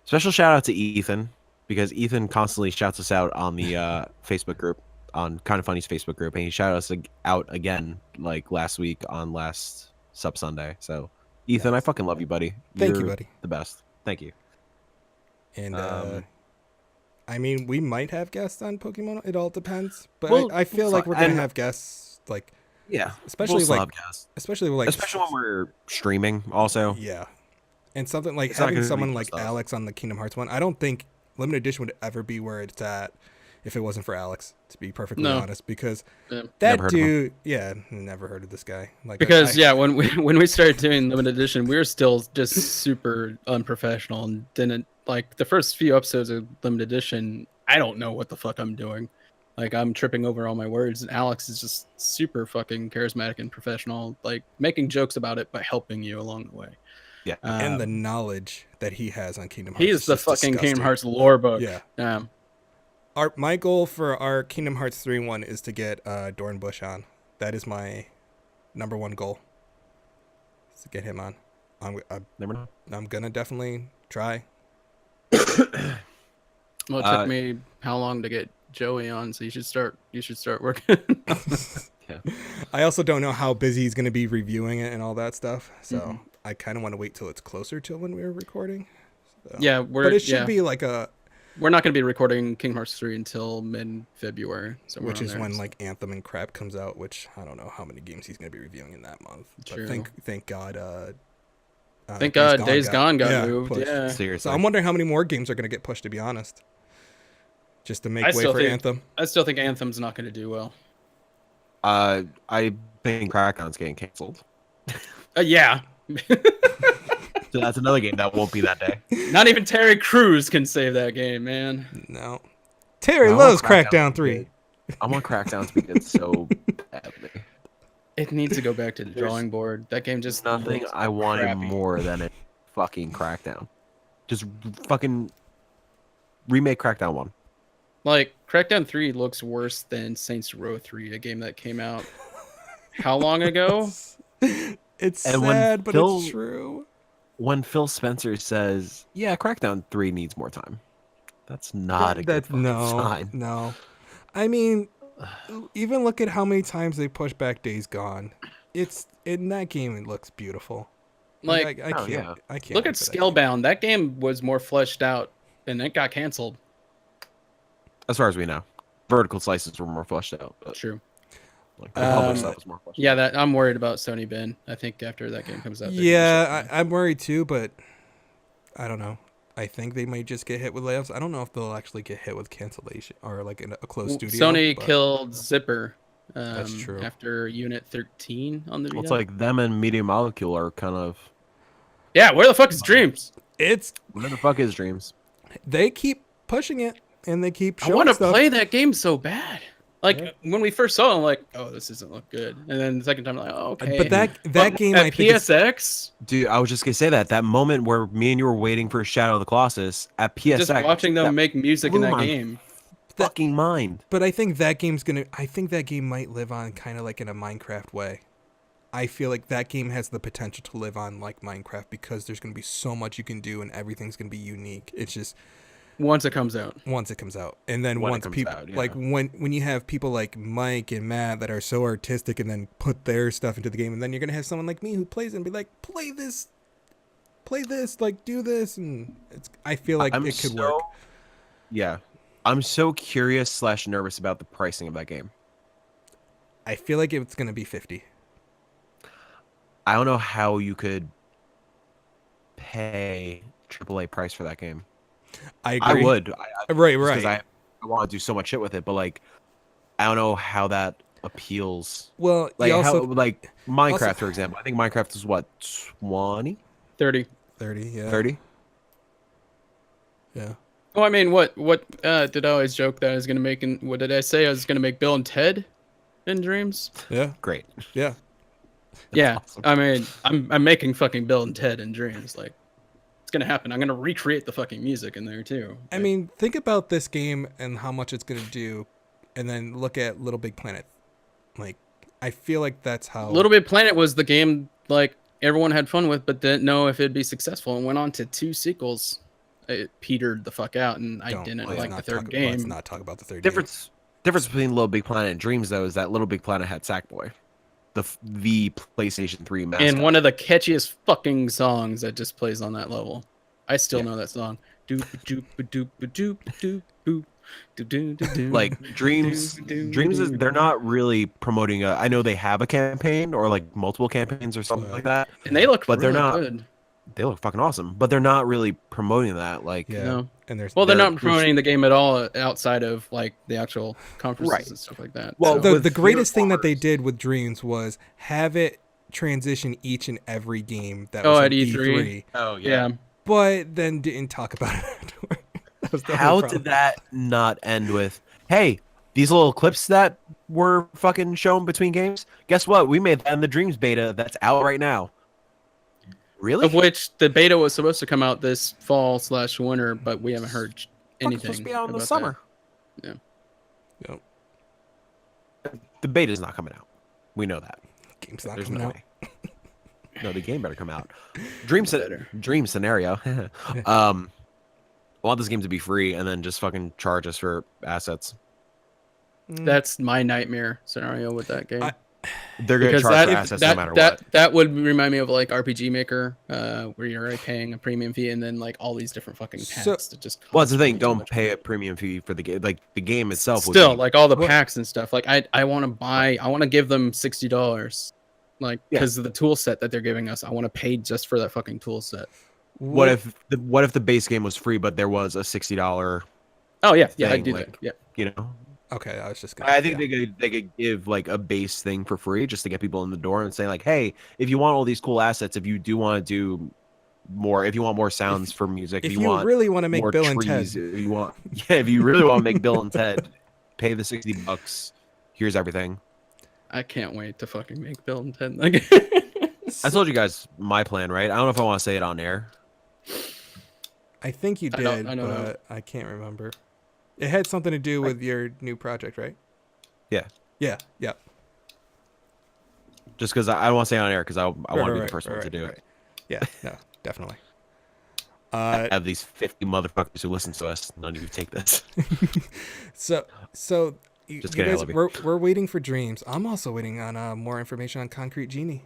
special shout out to Ethan, because Ethan constantly shouts us out on the Facebook group, on Kind of Funny's Facebook group, and he shouted us out again like last week on last Sub Sunday. So Ethan, I fucking love you, buddy. Thank you, You're buddy. the best. Thank you. and I mean, we might have guests on Pokemon. It all depends, but Well, I feel like we're gonna have guests, like Yeah, especially we'll still like have guests. especially when we're streaming also. Yeah, and something like It's not having gonna be someone just like us. Alex on the Kingdom Hearts one. I don't think limited edition would ever be where it's at if it wasn't for Alex. To be perfectly honest, because Yeah. Never that heard of him. dude, yeah, never heard of this guy. Like Because when we started doing limited edition, we were still just super unprofessional and didn't like the first few episodes of limited edition. I don't know what the fuck I'm doing. Like I'm tripping over all my words, and Alex is just super fucking charismatic and professional, like making jokes about it but helping you along the way. Yeah. and the knowledge that he has on Kingdom Hearts. He is the just fucking disgusting. Kingdom Hearts lore book. Yeah. My goal for our Kingdom Hearts 3-1 is to get Dornbush on. That is my number one goal. Is to get him on. Never know. I'm gonna definitely try. Well, it took me how long to get Joey on, so you should start working. Yeah. I also don't know how busy he's gonna be reviewing it and all that stuff. So I kind of want to wait till it's closer to when we're recording. So. Yeah, but it should be like a. We're not going to be recording Kingdom Hearts 3 until mid-February, Which is when like Anthem and Crap comes out, which I don't know how many games he's going to be reviewing in that month. True. But thank God. Thank God Days Gone got moved. pushed. Yeah. Seriously. So I'm wondering how many more games are going to get pushed, to be honest. Just to make I way still for think- Anthem. I still think Anthem's not going to do well. I think Crackdown's getting canceled. Yeah. So that's another game that won't be that day. Not even Terry Crews can save that game, man. No. Terry I want loves Crackdown 3. I want Crackdown to be good so badly. It needs to go back to the There's drawing board. That game just Nothing looks I wanted crappy. more than a fucking Crackdown. Just fucking remake Crackdown 1. Like, Crackdown 3 looks worse than Saints Row 3, a game that came out how long ago? It's And when sad, but Phil- it's true. When Phil Spencer says, "Yeah, Crackdown 3 needs more time," that's not a good That's fucking no, sign. no. I mean, even look at how many times they push back Days Gone. It's in that game. It looks beautiful. Like, I can't. yeah. I can't. look wait at for that game. Scalebound. That game was more fleshed out, and it got canceled. As far as we know, vertical slices were more fleshed out. But True. like, the public Um, stuff was more fleshed Yeah, out. that I'm worried about Sony Ben. I think after that game comes out. they're gonna Yeah, shut I'm worried too, but I don't know. I think they might just get hit with layoffs. I don't know if they'll actually get hit with cancellation or like in a closed down. studio. Sony but killed Zipper. That's true. After Unit 13 on the Vita. Well, it's like them and Media Molecule are kind of. Yeah, where the fuck is Dreams? It's Where the fuck is Dreams? they keep pushing it and they keep I showing want to stuff. play that game so bad. Like Yeah. when we first saw it, I'm like, oh, this doesn't look good. And then the second time, I'm like, oh, okay. But that game, at I think, PSX, Dude, I was just gonna say that moment where me and you were waiting for Shadow of the Colossus at PSX, just watching them that make music in blew that my game. fucking mind. but I think that game's gonna. I think that game might live on kind of like in a Minecraft way. I feel like that game has the potential to live on like Minecraft because there's gonna be so much you can do and everything's gonna be unique. It's just Once it comes out. once it comes out, and then When it once comes people out, yeah. like when you have people like Mike and Matt that are so artistic and then put their stuff into the game, and then you're gonna have someone like me who plays it and be like, play this, like do this, and it's. I feel like it could work. Yeah, I'm so curious / nervous about the pricing of that game. I feel like it's gonna be 50. I don't know how you could pay AAA price for that game. I I agree. would, Right. because I want to do so much shit with it, but like, I don't know how that appeals. Well, Like you also how, like Minecraft, also- for example. I think Minecraft is what 20, 30. 30. Yeah. 30. Yeah. Oh, I mean, what did I always joke that I was gonna make? What did I say? I was gonna make Bill and Ted in Dreams. Yeah. Great. Yeah. Yeah, awesome. I mean, I'm making fucking Bill and Ted in Dreams. Like, it's gonna happen. I'm gonna recreate the fucking music in there too. I mean, think about this game and how much it's gonna do, and then look at Little Big Planet. Like, I feel like that's how Little Big Planet was the game like everyone had fun with, but didn't know if it'd be successful, and went on to 2 sequels. It petered the fuck out, and I didn't let's like the not third talk- game. Let's not talk about the third game. Difference between Little Big Planet and Dreams, though, is that Little Big Planet had Sackboy, the PlayStation 3 mascot. And one of the catchiest fucking songs that just plays on that level. I still know that song. Like Dreams is, they're not really promoting I know they have a campaign or like multiple campaigns or something like that, and they look but they're really not good. they look fucking awesome, but they're not really promoting that. Like, Yeah. No. And there's Well, they're They're- not promoting the game at all outside of like the actual conferences Right. and stuff like that. Well, So- with the greatest thing that they Fear did with Dreams was have it transition each and every game that Oh, was at at E3. E3, oh yeah. but then didn't talk about it afterward. That was the How whole did problem. that not end with, hey, these little clips that were fucking shown between games? Guess what? We made that in the Dreams beta that's out right now. Really? Of which the beta was supposed to come out this fall / winter, but we haven't heard Fuck, anything. it's supposed to be out in the about summer. that. Yep. The beta's not coming out. We know that. Game's not There's coming no out. way. No, the game better come out. Dream scenario. I want this game to be free and then just fucking charge us for assets. That's my nightmare scenario with that game. They're gonna Because charge that, for assets that, no matter that, what. that would remind me of like RPG Maker, where you're already paying a premium fee and then like all these different fucking packs So- to just. Well, that's the cost thing. way too Don't much pay money. a premium fee for the game. Like the game itself. Would Still, be, like all the What- packs and stuff. Like I want to buy. I want to give them $60. Like Yeah. because of the tool set that they're giving us, I want to pay just for that fucking tool set. what if the base game was free, but there was a $60? Oh yeah, yeah, Thing, I'd do like- that. Yeah. You know, Okay, I was just gonna. I think they could give like a base thing for free just to get people in the door and say like, hey, if you want all these cool assets, if you do want to do more, if you want more sounds for music, if you you want really want to make more Bill and Ted, trees, if you want, yeah, if you really want to make Bill and Ted, pay the $60. Here's everything. I can't wait to fucking make Bill and Ted again. I told you guys my plan, right? I don't know if I want to say it on air. I think you I did, don't know. but I can't remember. It had something to do with your new project, right? Yeah. Yeah. Yeah. Just because I don't want to say it on air because I want to be the Right, first one to right, do right. it. Yeah. No, definitely. I have these 50 motherfuckers who listen to us. None of you take this. So you, Just you kidding, I guys, love you. we're waiting for Dreams. I'm also waiting on more information on Concrete Genie.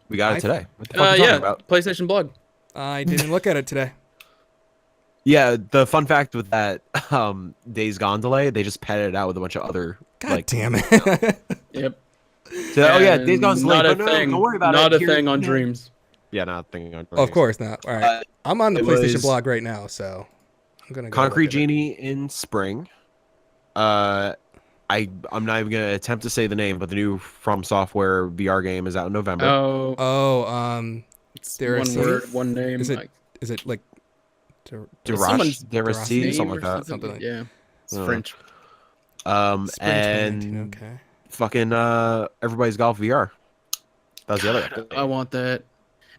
We got I- it today. What the fuck are you yeah, talking about? PlayStation Blog. I didn't look at it today. Yeah, the fun fact with that Days Gone delay, they just padded it out with a bunch of other God damn it. Yep. So, oh yeah, Days Gone's delayed. Not a But no, thing. don't worry about not it. a thing on Dreams. Yeah, not thinking on. Of course not. All right. I'm on the it PlayStation was- blog right now, so I'm gonna go Concrete look at it. Genie in spring. I'm not even gonna attempt to say the name, but the new From Software VR game is out in November. Oh, Oh, it's there are one some- word, one name. is it- like, Is it like Derache, Derache, something like that. Something like yeah, it's French. Spring And 2019, okay. fucking Everybody's Golf VR. That was the other update. I want that.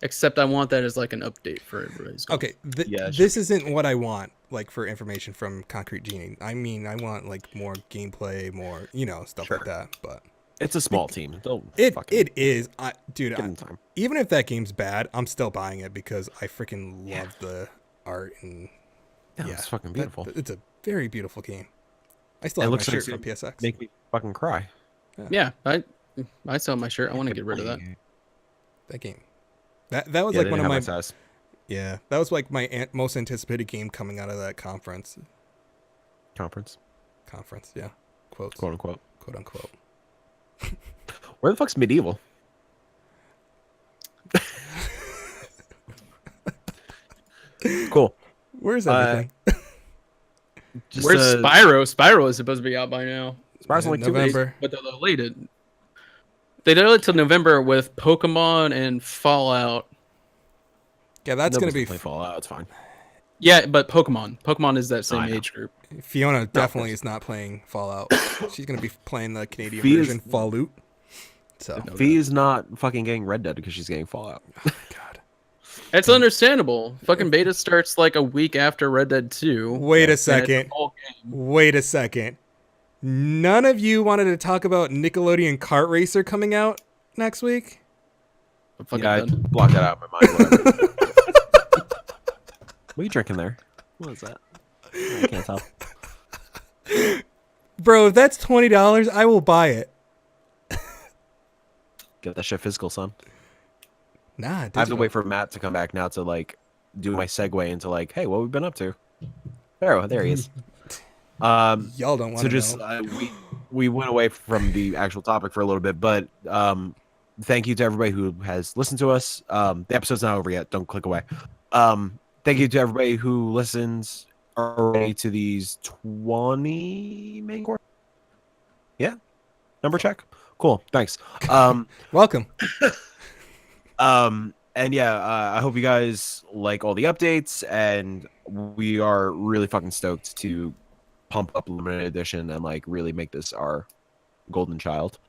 Except I want that as like an update for everybody's golf. Okay, Yeah, this isn't what I want, like, for information from Concrete Genie. I mean, I want, like, more gameplay, more, stuff like that, but... It's a small team. It is. Dude, give them time. even if that game's bad, I'm still buying it because I freaking love the art and... Yeah, it's fucking beautiful. It's a very beautiful game. I still It have my looks like shirt from PSX. Make me fucking cry. Yeah, I sell my shirt. I want to get rid of that. That game. That was Yeah, like one of my... size. Yeah, that was like my most anticipated game coming out of that conference. Conference. Yeah. Quotes. Quote unquote. Quote unquote. Where the fuck's Medieval? Cool. Where's everything? Where's Spyro? Spyro is supposed to be out by now. Spyro's in like 2 November. days. But they're delayed. They delayed till November with Pokemon and Fallout. Yeah, that's going to be... Play Fallout. It's fine. Yeah, but Pokemon is that same age group. Fiona definitely is not playing Fallout. She's going to be playing the Canadian Fee version, Fallout. So, Fee is not fucking getting Red Dead because she's getting Fallout. God. It's understandable. Fucking beta starts like a week after Red Dead 2. Wait a second. Wait a second. None of you wanted to talk about Nickelodeon Kart Racer coming out next week? Yeah, I blocked that out of my mind. Whatever. What are you drinking there? What is that? I can't tell. Bro, if that's $20, I will buy it. Get that shit physical, son. Nah, digital. I have to wait for Matt to come back now to like do my segue into like, hey, what we've been up to. There he is. Y'all don't want to just know. we went away from the actual topic for a little bit, but thank you to everybody who has listened to us. The episode's not over yet. Don't click away. Thank you to everybody who listens already to these 20 main course. Yeah, number check. Cool. Thanks. Welcome. And yeah, I hope you guys like all the updates, and we are really fucking stoked to pump up limited edition and like really make this our golden child,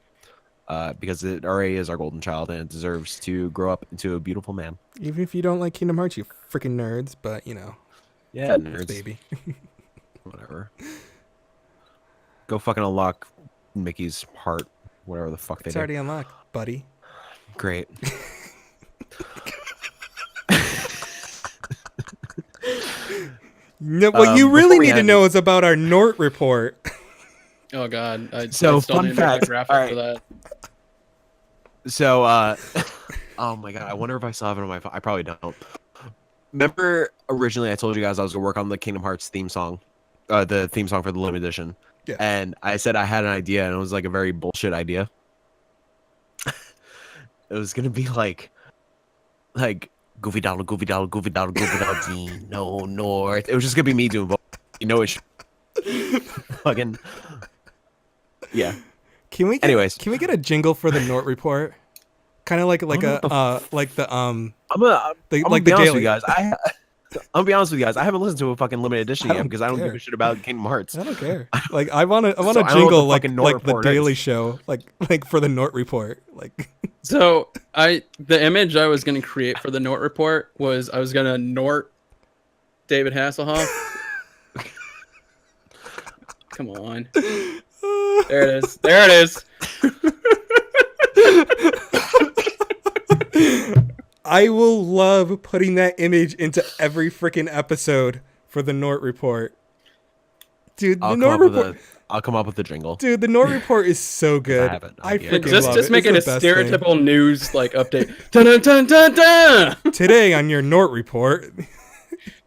because it already is our golden child and it deserves to grow up into a beautiful man. Even if you don't like Kingdom Hearts, you freaking nerds, but yeah, nerds, baby. Whatever. Go fucking unlock Mickey's heart, whatever the fuck they It's do. already unlocked, buddy. Great. No, what you really before we need to end- know is about our Nort report. Oh god. I So, still fun need to make a fact, graphic alright. for that. So, oh my god, I wonder if I still have it on my phone. I probably don't. Remember, originally I told you guys I was gonna work on the Kingdom Hearts theme song, the theme song for the limited edition. Yeah. And I said I had an idea, and it was like a very bullshit idea. It was gonna be like Goofy Doddle, Goofy Doddle, Goofy Doddle, Goofy Doddle, no north. It was just gonna be me doing both. It's fucking yeah. Can we get a jingle for the Nort report? Kind of like I'm gonna the be honest daily. with you guys. I'm gonna be honest with you guys. I haven't listened to a fucking limited edition yet because I don't give a shit about Kingdom Hearts. I don't care. Like I want So a I don't know jingle what the fucking Nort like the report Daily is. Show, like for the Nort report. Like So the image I was gonna create for the Nort report was I was gonna Nort David Hasselhoff. Come on. There it is. There it is. I will love putting that image into every freaking episode for the Nort report. Dude, the Nort report. I'll come up with the jingle. Dude, the Nort report is so good. I haven't. I Yeah. freaking Just love it. make it a It's the best thing. stereotypical news like update. Dun, dun, dun, dun, dun! Today on your Nort report.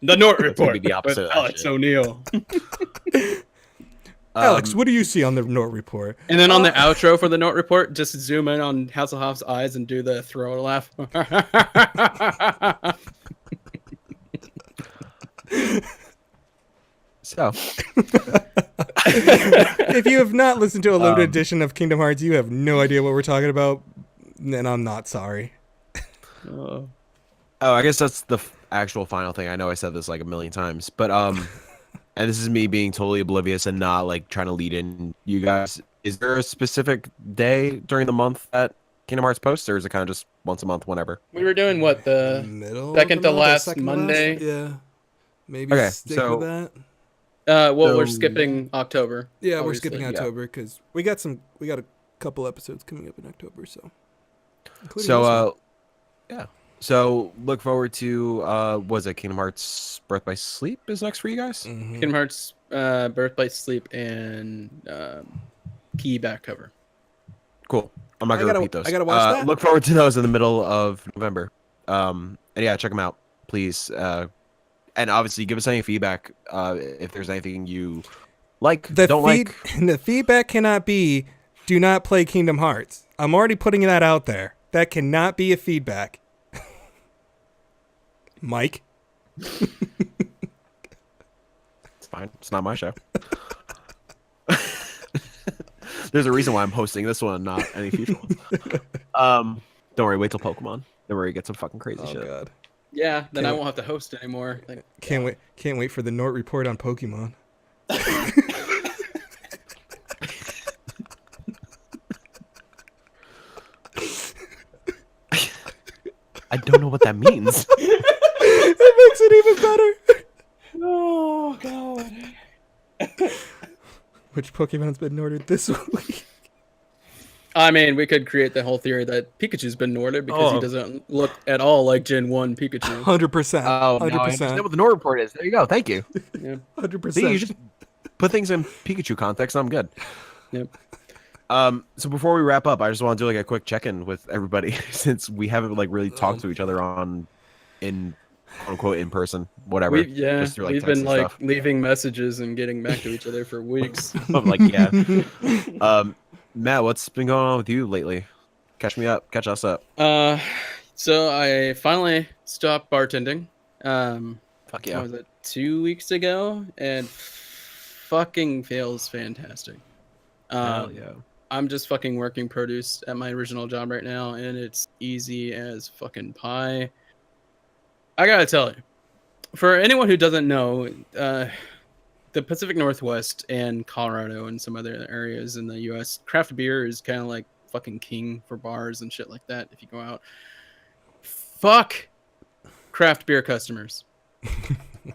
The Nort gonna report be the opposite with of that Alex shit. O'Neill. Alex, what do you see on the Nort report? And then on the outro for the Nort report, just zoom in on Hasselhoff's eyes and do the throw laugh. So, If you have not listened to a limited edition of Kingdom Hearts, you have no idea what we're talking about, and I'm not sorry. Oh. I guess that's the actual final thing. I know I said this like a million times, but and this is me being totally oblivious and not like trying to lead in you guys. Is there a specific day during the month that Kingdom Hearts posts, or is it kind of just once a month, whenever? We were doing what, the middle second of to the month or last second Monday? To last? Yeah. Maybe Okay, stick so- with that. Well, we're So- skipping October. Yeah, we're obviously. skipping October because we got a couple episodes coming up in October, so. including this one. So, yeah. So look forward to was it Kingdom Hearts Birth by Sleep is next for you guys? Mhm. Kingdom Hearts, Birth by Sleep, and Key back cover. Cool. I'm not I gonna gotta- repeat those. I gotta watch that. Look forward to those in the middle of November. And yeah, check them out, please. And obviously, give us any feedback if there's anything you like, don't like. The feedback cannot be, do not play Kingdom Hearts. I'm already putting that out there. That cannot be a feedback. Mike? It's fine. It's not my show. There's a reason why I'm hosting this one, not any future ones. Don't worry. Wait till Pokemon. Don't worry. Get some fucking crazy shit. God. Yeah, then I Can't- won't have to host anymore. Like, Can't wait for the Nort report on Pokemon. I don't know what that means. That makes it even better. oh god. Which Pokemon's been Norted this week? I mean, we could create the whole theory that Pikachu's been Norted because he doesn't look at all like Gen 1 Pikachu. 100%. Oh, now I understand 100%. what the Nord report is. There you go. Thank you. Yeah. 100%. See, you just put things in Pikachu context. I'm good. Yep. So before we wrap up, I just want to do like a quick check-in with everybody since we haven't like really talked to each other in quote unquote in person, whatever. just through, We've text been and like stuff. leaving messages and getting back to each other for weeks. I'm like, yeah. Matt, what's been going on with you lately? Catch us up. So I finally stopped bartending. Fuck yeah. What was it, 2 weeks ago? And fucking feels fantastic. Hell yeah. I'm just fucking working produce at my original job right now, and it's easy as fucking pie. I gotta tell you, for anyone who doesn't know, the Pacific Northwest and Colorado and some other areas in the U.S., craft beer is kind of like fucking king for bars and shit like that. If you go out, fuck craft beer customers.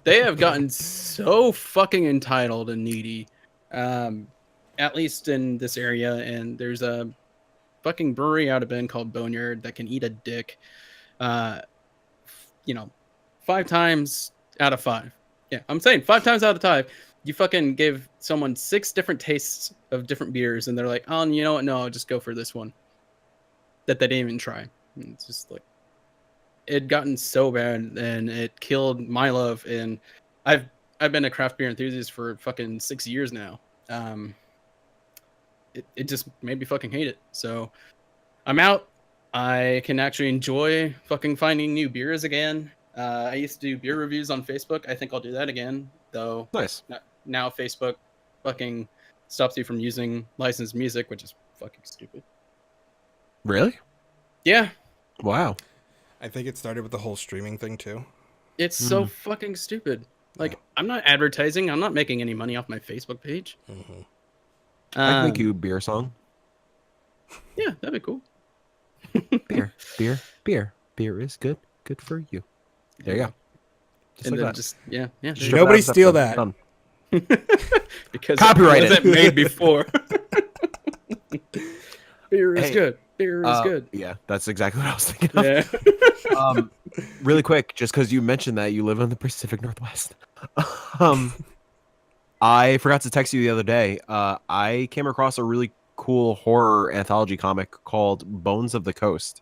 They have gotten so fucking entitled and needy. At least in this area, and there's a fucking brewery out of Bend called Boneyard that can eat a dick. 5 times out of 5. Yeah, I'm saying 5 times out of 5, you fucking give someone 6 different tastes of different beers, and they're like, oh, you know what? No, I'll just go for this one. That they didn't even try. And it's just like, it gotten so bad, and it killed my love. And I've been a craft beer enthusiast for fucking 6 years now. It just made me fucking hate it. So I'm out. I can actually enjoy fucking finding new beers again. I used to do beer reviews on Facebook. I think I'll do that again, though. Nice. Now Facebook fucking stops you from using licensed music, which is fucking stupid. Really? Yeah, Wow. I think it started with the whole streaming thing too. it's so fucking stupid. Like, I'm not advertising. I'm not making any money off my Facebook page. Mm-hmm. I can make you a beer song. Yeah, that'd be cool. Beer is good for you. There you go. Just And like then that. just yeah. Strip Nobody it out of steal episode. that. Done. Because Copyrighted. it wasn't made before. Beer is Hey, good. Beer is good. Yeah, that's exactly what I was thinking of. Yeah. Really quick, just because you mentioned that you live in the Pacific Northwest. I forgot to text you the other day. I came across a really cool horror anthology comic called Bones of the Coast.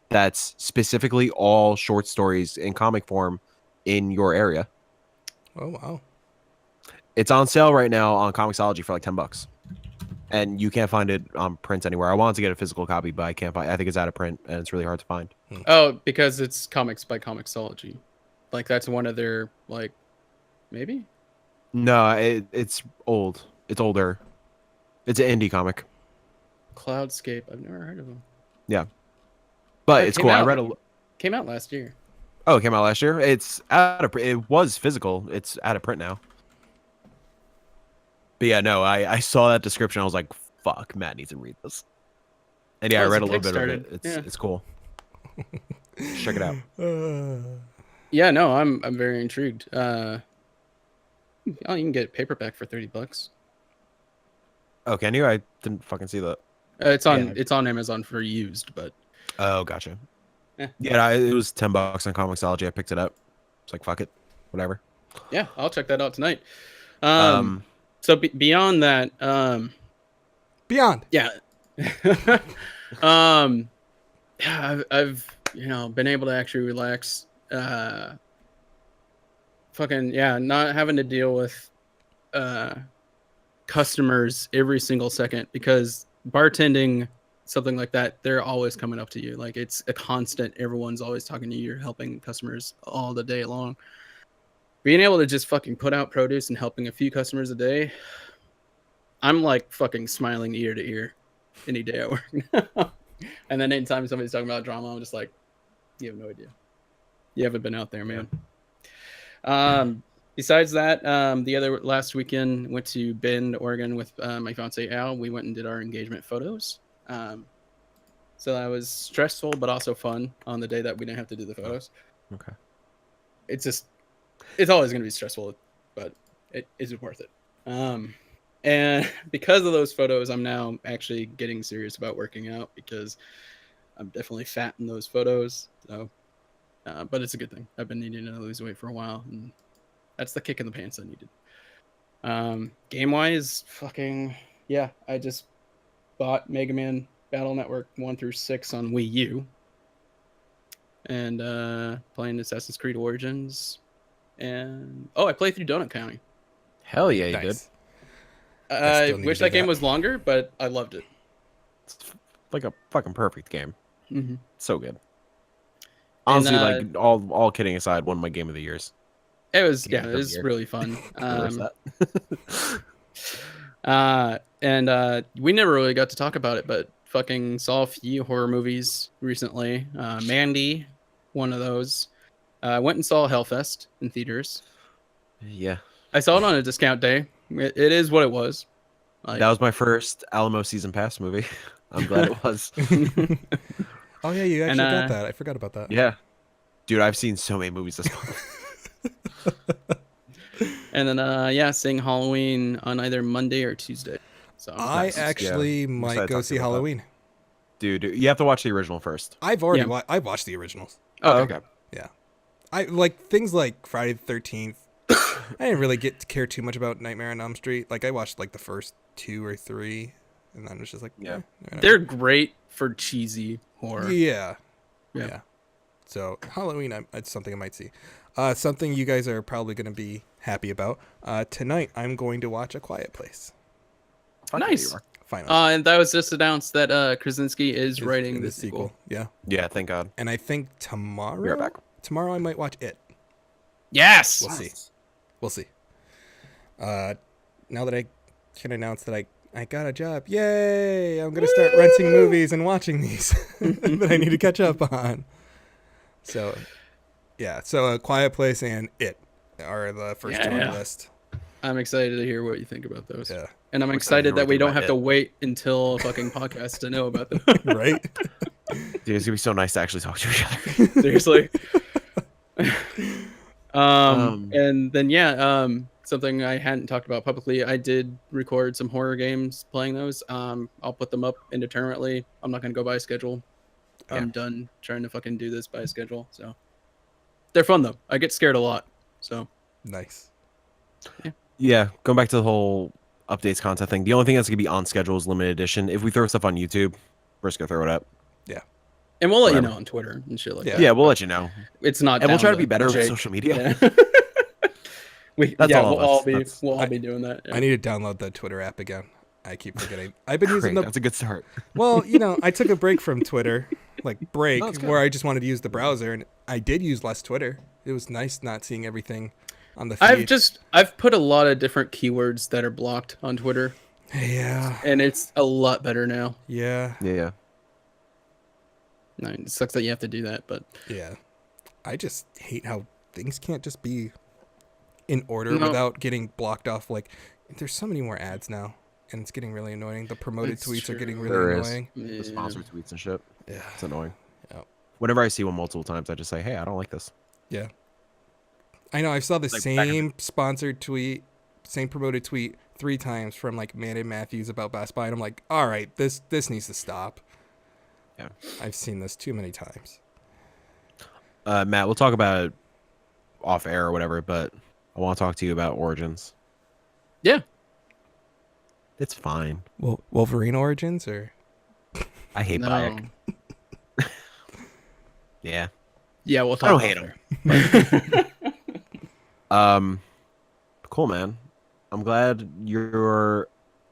That's specifically all short stories in comic form in your area. Oh wow. It's on sale right now on Comixology for like $10. And you can't find it on print anywhere. I wanted to get a physical copy, but I can't find. I think it's out of print, and it's really hard to find. Oh, because it's comics by Comixology. Like, that's one of their, like, maybe? No, it's old. It's older. It's an indie comic. Cloudscape. I've never heard of them. Yeah, but Oh, it it's came cool. I out. read a. Came out last year. Oh, it came out last year. It's out of. It was physical. It's out of print now. But yeah, no, I saw that description. I was like, "Fuck, Matt needs to read this." And yeah, I it's read a a little bit of it. Kickstarted. It's cool. Check it out. Yeah, no, I'm very intrigued. Oh, you can get paperback for $30. Oh, can you? I didn't fucking see that. It's on Amazon for used, but Oh, gotcha. Yeah. Yeah, it was $10 on Comixology. I picked it up. It's like, fuck it, whatever. yeah, I'll check that out tonight. Um, So beyond that, Beyond. yeah, yeah, I've been able to actually relax. Fucking yeah, not having to deal with customers every single second, because bartending, something like that, they're always coming up to you. Like, it's a constant. Everyone's always talking to you. You're helping customers all the day long. Being able to just fucking put out produce and helping a few customers a day, I'm like fucking smiling ear to ear any day at work now. And then anytime somebody's talking about drama, I'm just like, you have no idea. You haven't been out there, man. Besides that, the last weekend went to Bend, Oregon with my fiance Al. We went and did our engagement photos. So that was stressful, but also fun on the day that we didn't have to do the photos. Okay. It's always going to be stressful, but it is worth it. And because of those photos, I'm now actually getting serious about working out, because I'm definitely fat in those photos. So, but it's a good thing. I've been needing to lose weight for a while, and that's the kick in the pants I needed. Game wise, fucking yeah, I just bought Mega Man Battle Network 1 through 6 on Wii U, and playing Assassin's Creed Origins, and I played through Donut County. Hell yeah, you did. Nice. I wish that game was longer, but I loved it. It's like a fucking perfect game. Mm-hmm. So good. Honestly, And, like all kidding aside, one of my game of the years. It was Game of the was year. really fun. Where's that? And we never really got to talk about it, but fucking saw a few horror movies recently. Mandy, one of those. Went and saw Hellfest in theaters. Yeah. I saw it on a discount day. It is what it was. Like, That was my first Alamo season pass movie. I'm glad it was. Oh yeah, you actually And, got that. I forgot about that. Yeah. Dude, I've seen so many movies this month. and then seeing Halloween on either Monday or Tuesday. So I Nice. actually Yeah. might Excited to go talk to see you about that. Halloween. Dude, you have to watch the original first. I've already Yeah. I've watched the originals. Okay. Yeah. I like things like Friday the 13th. I didn't really care too much about Nightmare on Elm Street. Like, I watched like the first 2 or 3, and then it was just like, Yeah. They're great for cheesy horror. Yeah. Yeah. Yeah. So Halloween, it's something I might see. Something you guys are probably going to be happy about. Tonight, I'm going to watch A Quiet Place. Fuck yeah, Nice. you are. Finally. And that was just announced that Krasinski is writing the sequel. Yeah. Yeah, thank God. And I think tomorrow. Be right back. Tomorrow I might watch it. Yes. We'll see. We'll see. Now that I can announce that I got a job, yay! I'm gonna start renting movies and watching these that I need to catch up on. So, yeah. So, A Quiet Place and It are the first two on the list. I'm excited to hear what you think about those. Yeah. And I'm We're excited that we don't have to it. wait until a fucking podcast to know about them. Right. Dude, it's gonna be so nice to actually talk to each other. Seriously. And then something I hadn't talked about publicly, I did record some horror games playing those. I'll put them up indeterminately. I'm not gonna go by a schedule. I'm done trying to fucking do this by a schedule. So they're fun though. I get scared a lot. So Nice. Yeah, going back to the whole updates content thing. The only thing that's gonna be on schedule is limited edition. If we throw stuff on YouTube, we're just gonna throw it up. and we'll let you Whatever. know on Twitter and shit like Yeah. that. Yeah, we'll let you know. It's not. And we'll down try to be better with Jake. social media. Yeah. That's all of we'll all us. be That's- we'll all be doing that. Yeah. I need to download the Twitter app again. I keep forgetting. I've been using Great, that's a good start. Well, I took a break from Twitter, No, it's good. where I just wanted to use the browser, and I did use less Twitter. It was nice not seeing everything on the feed. I've put a lot of different keywords that are blocked on Twitter, Yeah. and it's a lot better now. Yeah. Yeah. No, it sucks that you have to do that, but Yeah. I just hate how things can't just be in order No. without getting blocked off. Like, there's so many more ads now, and it's getting really annoying. The promoted It's tweets are getting true. really There is. annoying. The Yeah. sponsor tweets and shit. Yeah. It's annoying. Yep. Whenever I see one multiple times, I just say, "Hey, I don't like this." Yeah. I know. I saw the Like, back in same sponsored tweet, same promoted tweet 3 times from like Manny Matthews about Best Buy, and I'm like, all right, this needs to stop. Yeah. I've seen this too many times. Matt, we'll talk about it off air or whatever, but I want to talk to you about Origins. Yeah. It's fine. Well, Wolverine Origins or I hate Bayek. Yeah. Yeah, we'll talk. I don't hate him. Cool, man. I'm glad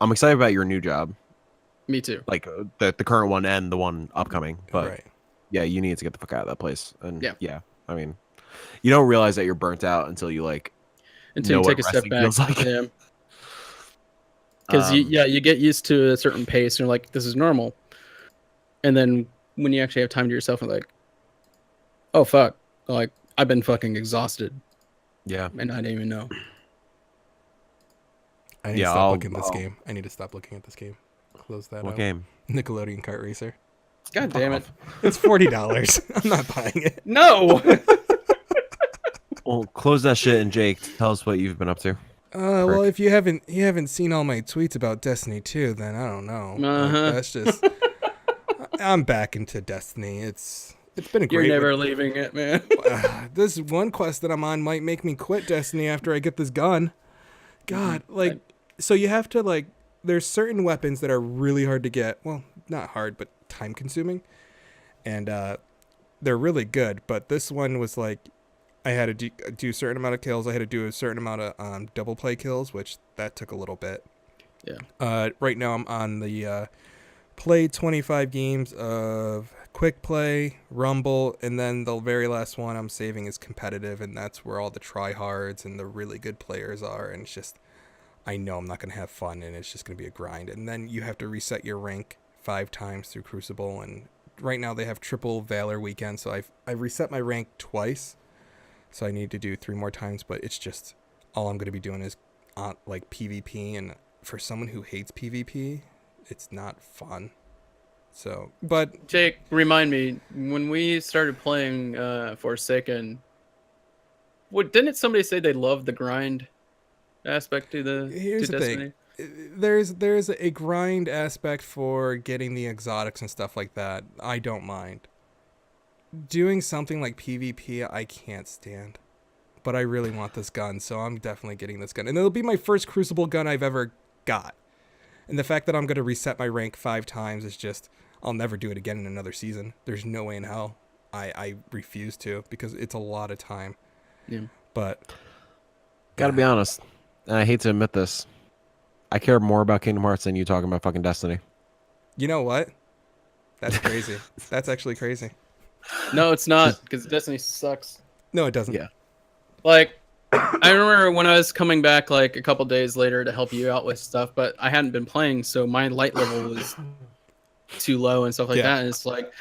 I'm excited about your new job, Me too. like the current one and the one upcoming. But right. yeah, you need to get the fuck out of that place. And Yeah. I mean, you don't realize that you're burnt out until you like Until know you take a what step wrestling back. feels like. Yeah. Because you get used to a certain pace, and you're like, this is normal. And then when you actually have time to yourself, and like, oh fuck, like I've been fucking exhausted, Yeah. and I didn't even know. I need to stop looking at this game. I need to stop looking at this game. Close that What out. game? Nickelodeon Kart Racer. God damn it! It's $40. I'm not buying it. No. Well, close that shit and Jake, tell us what you've been up to. Well, if you haven't seen all my tweets about Destiny 2, then I don't know. Like, Uh-huh. that's just I'm back into Destiny. It's been a You're great. never leaving it, man. This one quest that I'm on might make me quit Destiny after I get this gun. God, like, so you have to like. There's certain weapons that are really hard to get. Well, not hard, but time consuming, and they're really good. But this one was like, I had to do a certain amount of kills. I had to do a certain amount of double play kills, which that took a little bit. Yeah. Right now I'm on the play 25 games of quick play, rumble, and then the very last one I'm saving is competitive, and that's where all the tryhards and the really good players are. And it's just, I know I'm not going to have fun, and it's just going to be a grind. And then you have to reset your rank 5 times through Crucible, and right now they have triple Valor weekend, so I've reset my rank twice. So I need to do 3 more times, but it's just all I'm going to be doing is like PvP, and for someone who hates PvP, it's not fun. So, but Jake, remind me, when we started playing Forsaken, didn't somebody say they loved the grind aspect to here's the Destiny? thing. There's a grind aspect for getting the exotics and stuff like that. I don't mind. Doing something like PvP, I can't stand. But I really want this gun, so I'm definitely getting this gun. And it'll be my first Crucible gun I've ever got. And the fact that I'm going to reset my rank 5 times is just, I'll never do it again in another season. There's no way in hell. I refuse to, because it's a lot of time. Yeah. But Gotta be honest, and I hate to admit this, I care more about Kingdom Hearts than you talking about fucking Destiny. you know what? That's crazy. That's actually crazy. No, it's not, because Destiny sucks. No, it doesn't. Yeah. Like, I remember when I was coming back like a couple days later to help you out with stuff, but I hadn't been playing, so my light level was too low and stuff like that. And it's like,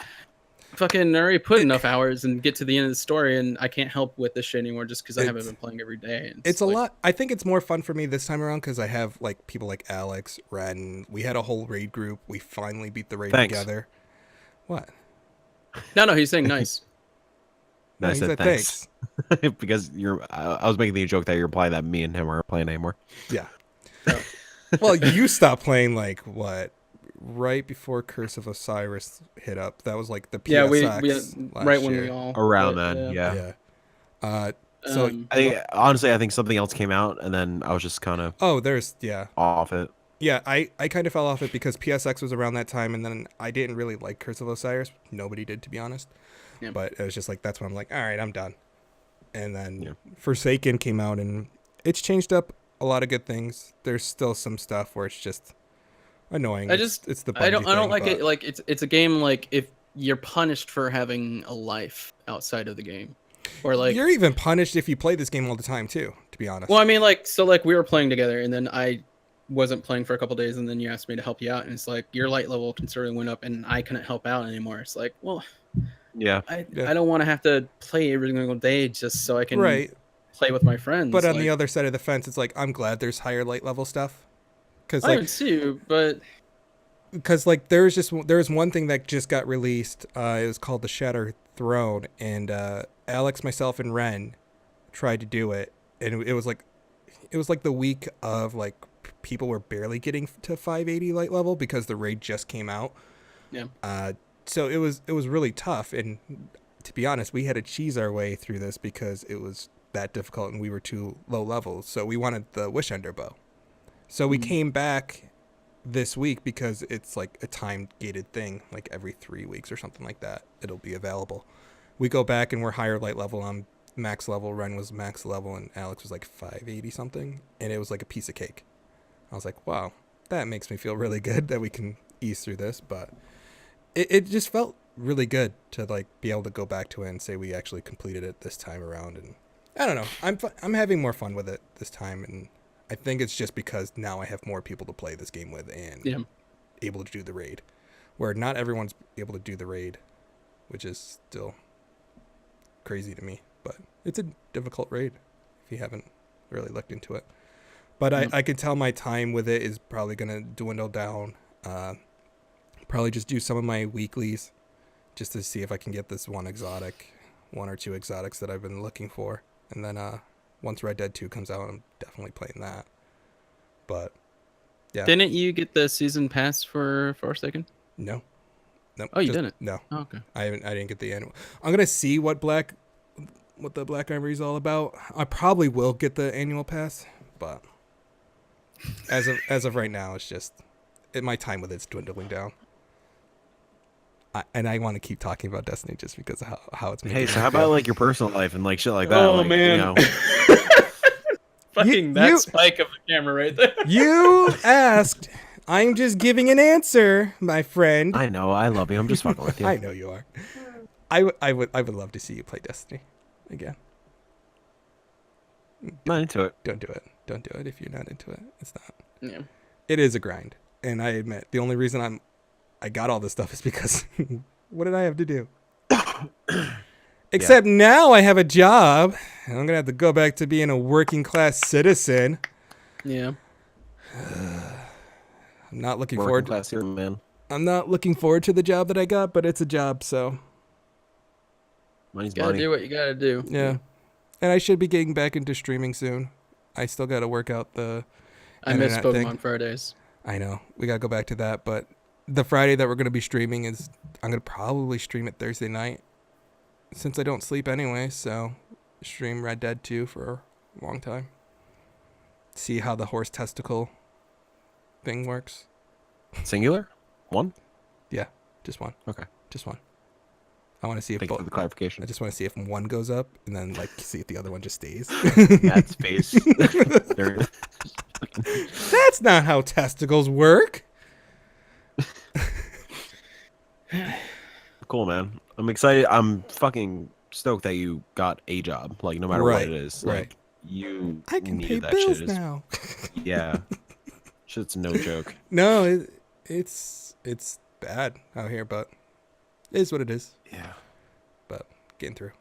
fucking I already put enough hours and get to the end of the story, and I can't help with this shit anymore just because I haven't been playing every day. And It's a like, lot. I think it's more fun for me this time around because I have like people like Alex, Ren. We had a whole raid group. We finally beat the raid Thanks. together. What? No, he's saying nice. No, I he said said thanks. Because I was making the joke that you're implying that me and him aren't playing anymore. Yeah. Well, you stopped playing like what? Right before Curse of Osiris hit up. That was like the PSX Yeah, we last right when year. we all Around quit, then, yeah. So Um, I think honestly, I think something else came out, and then I was just kind of there's off it. Yeah, I kind of fell off it because PSX was around that time, and then I didn't really like Curse of Osiris. Nobody did, to be honest. Yeah. But it was just like, that's when I'm like, all right, I'm done. And then Yeah. Forsaken came out, and it's changed up a lot of good things. There's still some stuff where it's just annoying. It's the I don't Bungie like thing, it. Like it's a game like if you're punished for having a life outside of the game, or like you're even punished if you play this game all the time too, to be honest. well, I mean, like so like we were playing together, and then I wasn't playing for a couple days, and then you asked me to help you out, and it's like your light level considerably went up, and I couldn't help out anymore. It's like, well, Yeah. I Yeah. don't want to have to play every single day just so I can Right. play with my friends. But on the other side of the fence, it's like I'm glad there's higher light level stuff. Because I would too, but like there's one thing that just got released. It was called the Shattered Throne, and Alex, myself, and Ren tried to do it, and it was like the week of like people were barely getting to 580 light level because the raid just came out. Yeah. So it was really tough, and to be honest, we had to cheese our way through this because it was that difficult and we were too low level. So we wanted the Wish Ender bow. So we came back this week because it's like a time gated thing, like every 3 weeks or something like that. It'll be available. We go back and we're higher light level. I'm max level. Ren was max level, and Alex was like 580 something, and it was like a piece of cake. I was like, wow, that makes me feel really good that we can ease through this, but it just felt really good to like be able to go back to it and say we actually completed it this time around. And I don't know, I'm having more fun with it this time, and I think it's just because now I have more people to play this game with and able to do the raid, where not everyone's able to do the raid, which is still crazy to me, but it's a difficult raid if you haven't really looked into it. But I can tell my time with it is probably going to dwindle down. Probably just do some of my weeklies just to see if I can get this one or two exotics that I've been looking for. And then once Red Dead 2 comes out, I'm definitely playing that. But yeah. Didn't you get the season pass for Forsaken? No. Oh, you didn't? No. Oh, okay. I didn't get the annual. I'm going to see what the Black Armory is all about. I probably will get the annual pass, but as of right now, it's just my time with it's dwindling down. And I want to keep talking about Destiny just because of how it's making. Hey, so how about like your personal life and like shit like that? Oh, like, man. You know. Fucking that spike of the camera right there. You asked. I'm just giving an answer, my friend. I know. I love you. I'm just fucking with you. I know you are. I would love to see you play Destiny again. Not into it. Don't do it. Don't do it if you're not into it. It's not. Yeah. It is a grind, and I admit the only reason I got all this stuff is because what did I have to do? Except now I have a job, and I'm gonna have to go back to being a working class citizen. Yeah. I'm not looking Working forward class here, man. I'm not looking forward to the job that I got, but it's a job, so Money's Gotta money. do what you gotta do. yeah. And I should be getting back into streaming soon. I still got to work out the I miss internet Pokemon thing. Fridays. I know. We got to go back to that, but the Friday that we're going to be streaming is I'm going to probably stream it Thursday night since I don't sleep anyway, so stream Red Dead 2 for a long time. See how the horse testicle thing works. Singular? One? Yeah, just one. Okay. Just one. I want to see if Thank you for the clarification. I just want to see if one goes up and then like see if the other one just stays. That space. That's not how testicles work. Cool, man. I'm excited. I'm fucking stoked that you got a job. Like, no matter what it is. Right. Like, you I can pay needed that bills shit. now. Yeah. Shit's no joke. No, it's bad out here, but it is what it is. Yeah. But getting through.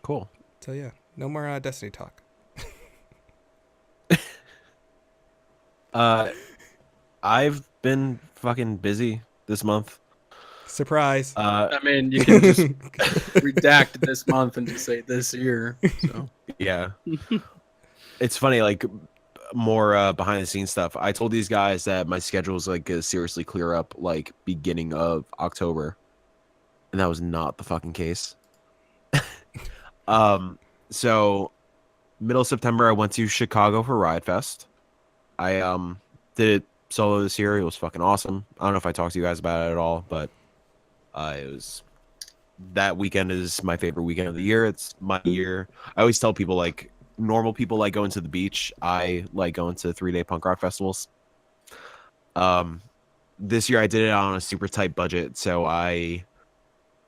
Cool. So yeah, no more Destiny talk. I've been fucking busy this month. Surprise. I mean, you can just redact this month and just say this year. So Yeah. It's funny, like, more behind the scenes stuff. I told these guys that my schedule was like gonna seriously clear up like beginning of October, and that was not the fucking case. So middle of September I went to Chicago for Riot Fest. I did it solo this year. It was fucking awesome. I don't know if I talked to you guys about it at all, but it was, that weekend is my favorite weekend of the year. It's my year. I always tell people, like, normal people like going to the beach. I like going to 3-day punk rock festivals. This year I did it on a super tight budget, so I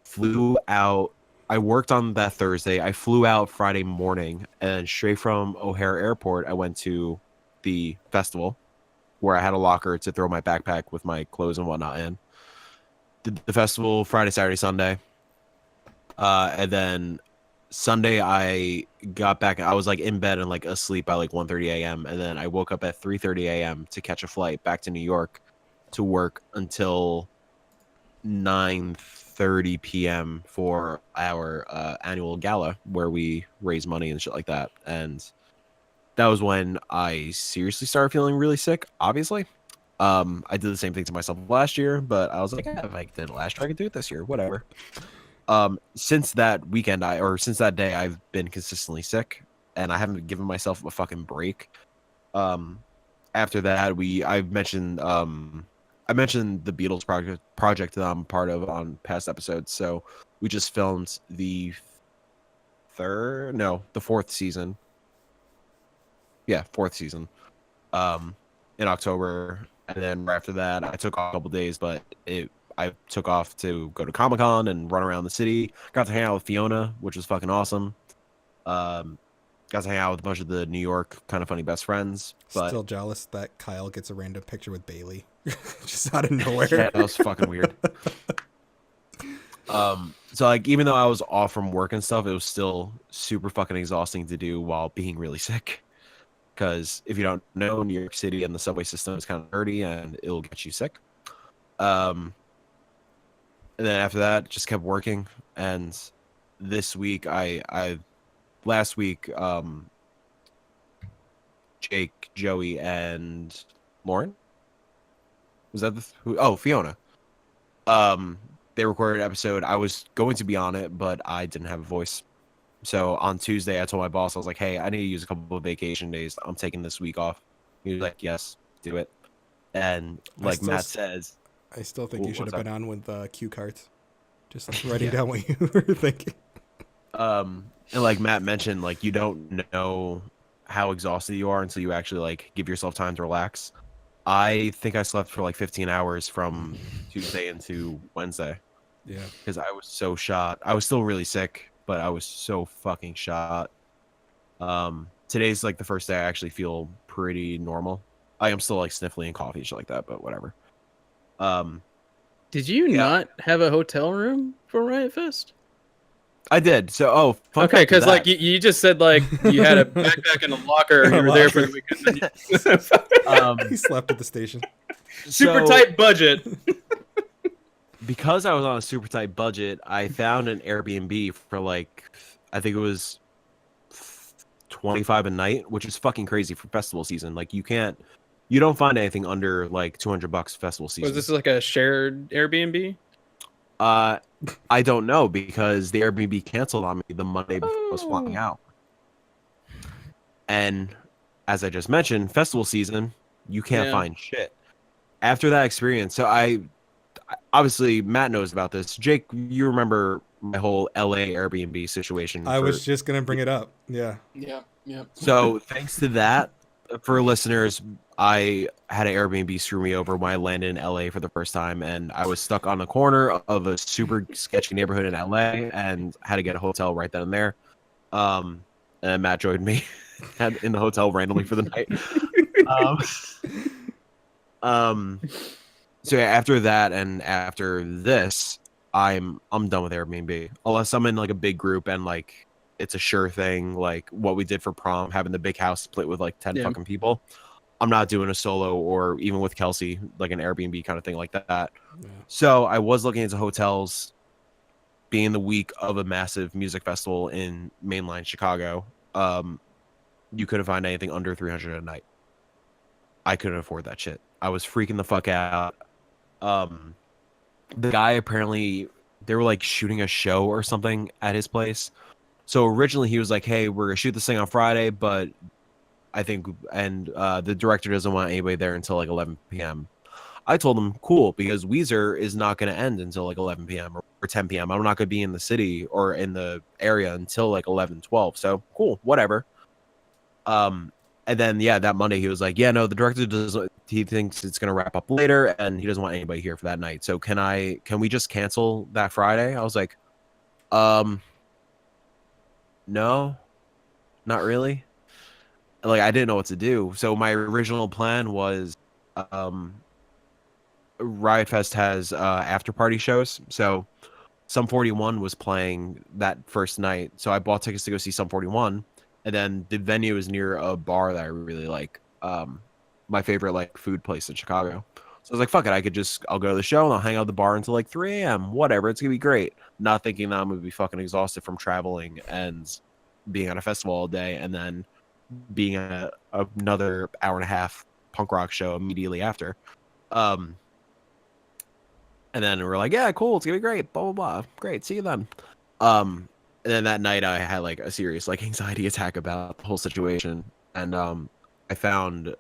flew out. I worked on that Thursday. I flew out Friday morning, and straight from O'Hare Airport, I went to the festival where I had a locker to throw my backpack with my clothes and whatnot in. did the festival Friday, Saturday, Sunday. And then Sunday I got back. I was like in bed and like asleep by like 1:30 a.m. And then I woke up at 3:30 a.m. to catch a flight back to New York to work until 9:30 p.m. for our annual gala where we raise money and shit like that. And that was when I seriously started feeling really sick, obviously. I did the same thing to myself last year, but I was like, if I did it last year, I could do it this year, whatever. Since that weekend, since that day, I've been consistently sick, and I haven't given myself a fucking break. After that, I mentioned the Beatles project that I'm part of on past episodes. So we just filmed the fourth season. Yeah, fourth season. In October, and then right after that, I took off a couple days, but I took off to go to Comic-Con and run around the city. Got to hang out with Fiona, which was fucking awesome. Got to hang out with a bunch of the New York kind of funny best friends. But still jealous that Kyle gets a random picture with Bailey, just out of nowhere. Yeah, that was fucking weird. So like, even though I was off from work and stuff, it was still super fucking exhausting to do while being really sick. Because if you don't know, New York City and the subway system is kind of dirty and it'll get you sick. And then after that, just kept working. And this week, last week, Jake, Joey, and Lauren, was that Fiona? They recorded an episode. I was going to be on it, but I didn't have a voice. So on Tuesday, I told my boss, I was like, hey, I need to use a couple of vacation days. I'm taking this week off. He was like, yes, do it. And like Matt says, I still think you should have been on with cue cards. Just like writing Yeah. down what you were thinking. And like Matt mentioned, like you don't know how exhausted you are until you actually like give yourself time to relax. I think I slept for like 15 hours from Tuesday into Wednesday. Yeah. Because I was so shot. I was still really sick, but I was so fucking shot. Today's like the first day I actually feel pretty normal. I am still like sniffly and coffee and shit like that, but whatever. Did you not have a hotel room for Riot Fest? I did. So, okay, because like you just said like you had a backpack in a locker and you were there for the weekend. He slept at the station. Super tight budget. Because I was on a super tight budget, I found an Airbnb for like, I think it was $25 a night, which is fucking crazy for festival season. Like you don't find anything under like $200 festival season. Was this like a shared Airbnb? I don't know because the Airbnb canceled on me the Monday before I was flying out. And as I just mentioned, festival season, you can't find shit. After that experience, so obviously Matt knows about this. Jake, you remember my whole LA Airbnb situation. I was just going to bring it up. Yeah. Yeah. So thanks to that, for listeners, I had an Airbnb screw me over when I landed in LA for the first time, and I was stuck on the corner of a super sketchy neighborhood in LA and had to get a hotel right then and there. And Matt joined me in the hotel randomly for the night. So yeah, after that and after this, I'm done with Airbnb unless I'm in like a big group and like it's a sure thing, like what we did for prom, having the big house split with like 10 fucking people. I'm not doing a solo or even with Kelsey, like an Airbnb kind of thing like that. Yeah. So I was looking into hotels being the week of a massive music festival in mainline Chicago. You couldn't find anything under $300 a night. I couldn't afford that shit. I was freaking the fuck out. The guy apparently, they were like shooting a show or something at his place. So originally he was like, hey, we're gonna shoot this thing on Friday, but I think, and the director doesn't want anybody there until like 11 p.m. I told him, cool, because Weezer is not going to end until like 11 p.m. or 10 p.m. I'm not going to be in the city or in the area until like 11, 12. So cool, whatever. And then, yeah, that Monday he was like, yeah, no, the director he thinks it's going to wrap up later and he doesn't want anybody here for that night. So can we just cancel that Friday? I was like, no, not really. Like, I didn't know what to do. So my original plan was, Riot Fest has after party shows. So Sum 41 was playing that first night. So I bought tickets to go see Sum 41. And then the venue is near a bar that I really like. My favorite like food place in Chicago. So I was like, fuck it, I'll go to the show and I'll hang out at the bar until like 3 a.m. Whatever, it's gonna be great. Not thinking that I'm gonna be fucking exhausted from traveling and being at a festival all day and then being at another hour and a half punk rock show immediately after. And then we're like, yeah, cool, it's gonna be great, blah blah blah. Great, see you then. And then that night I had like a serious like anxiety attack about the whole situation. And I found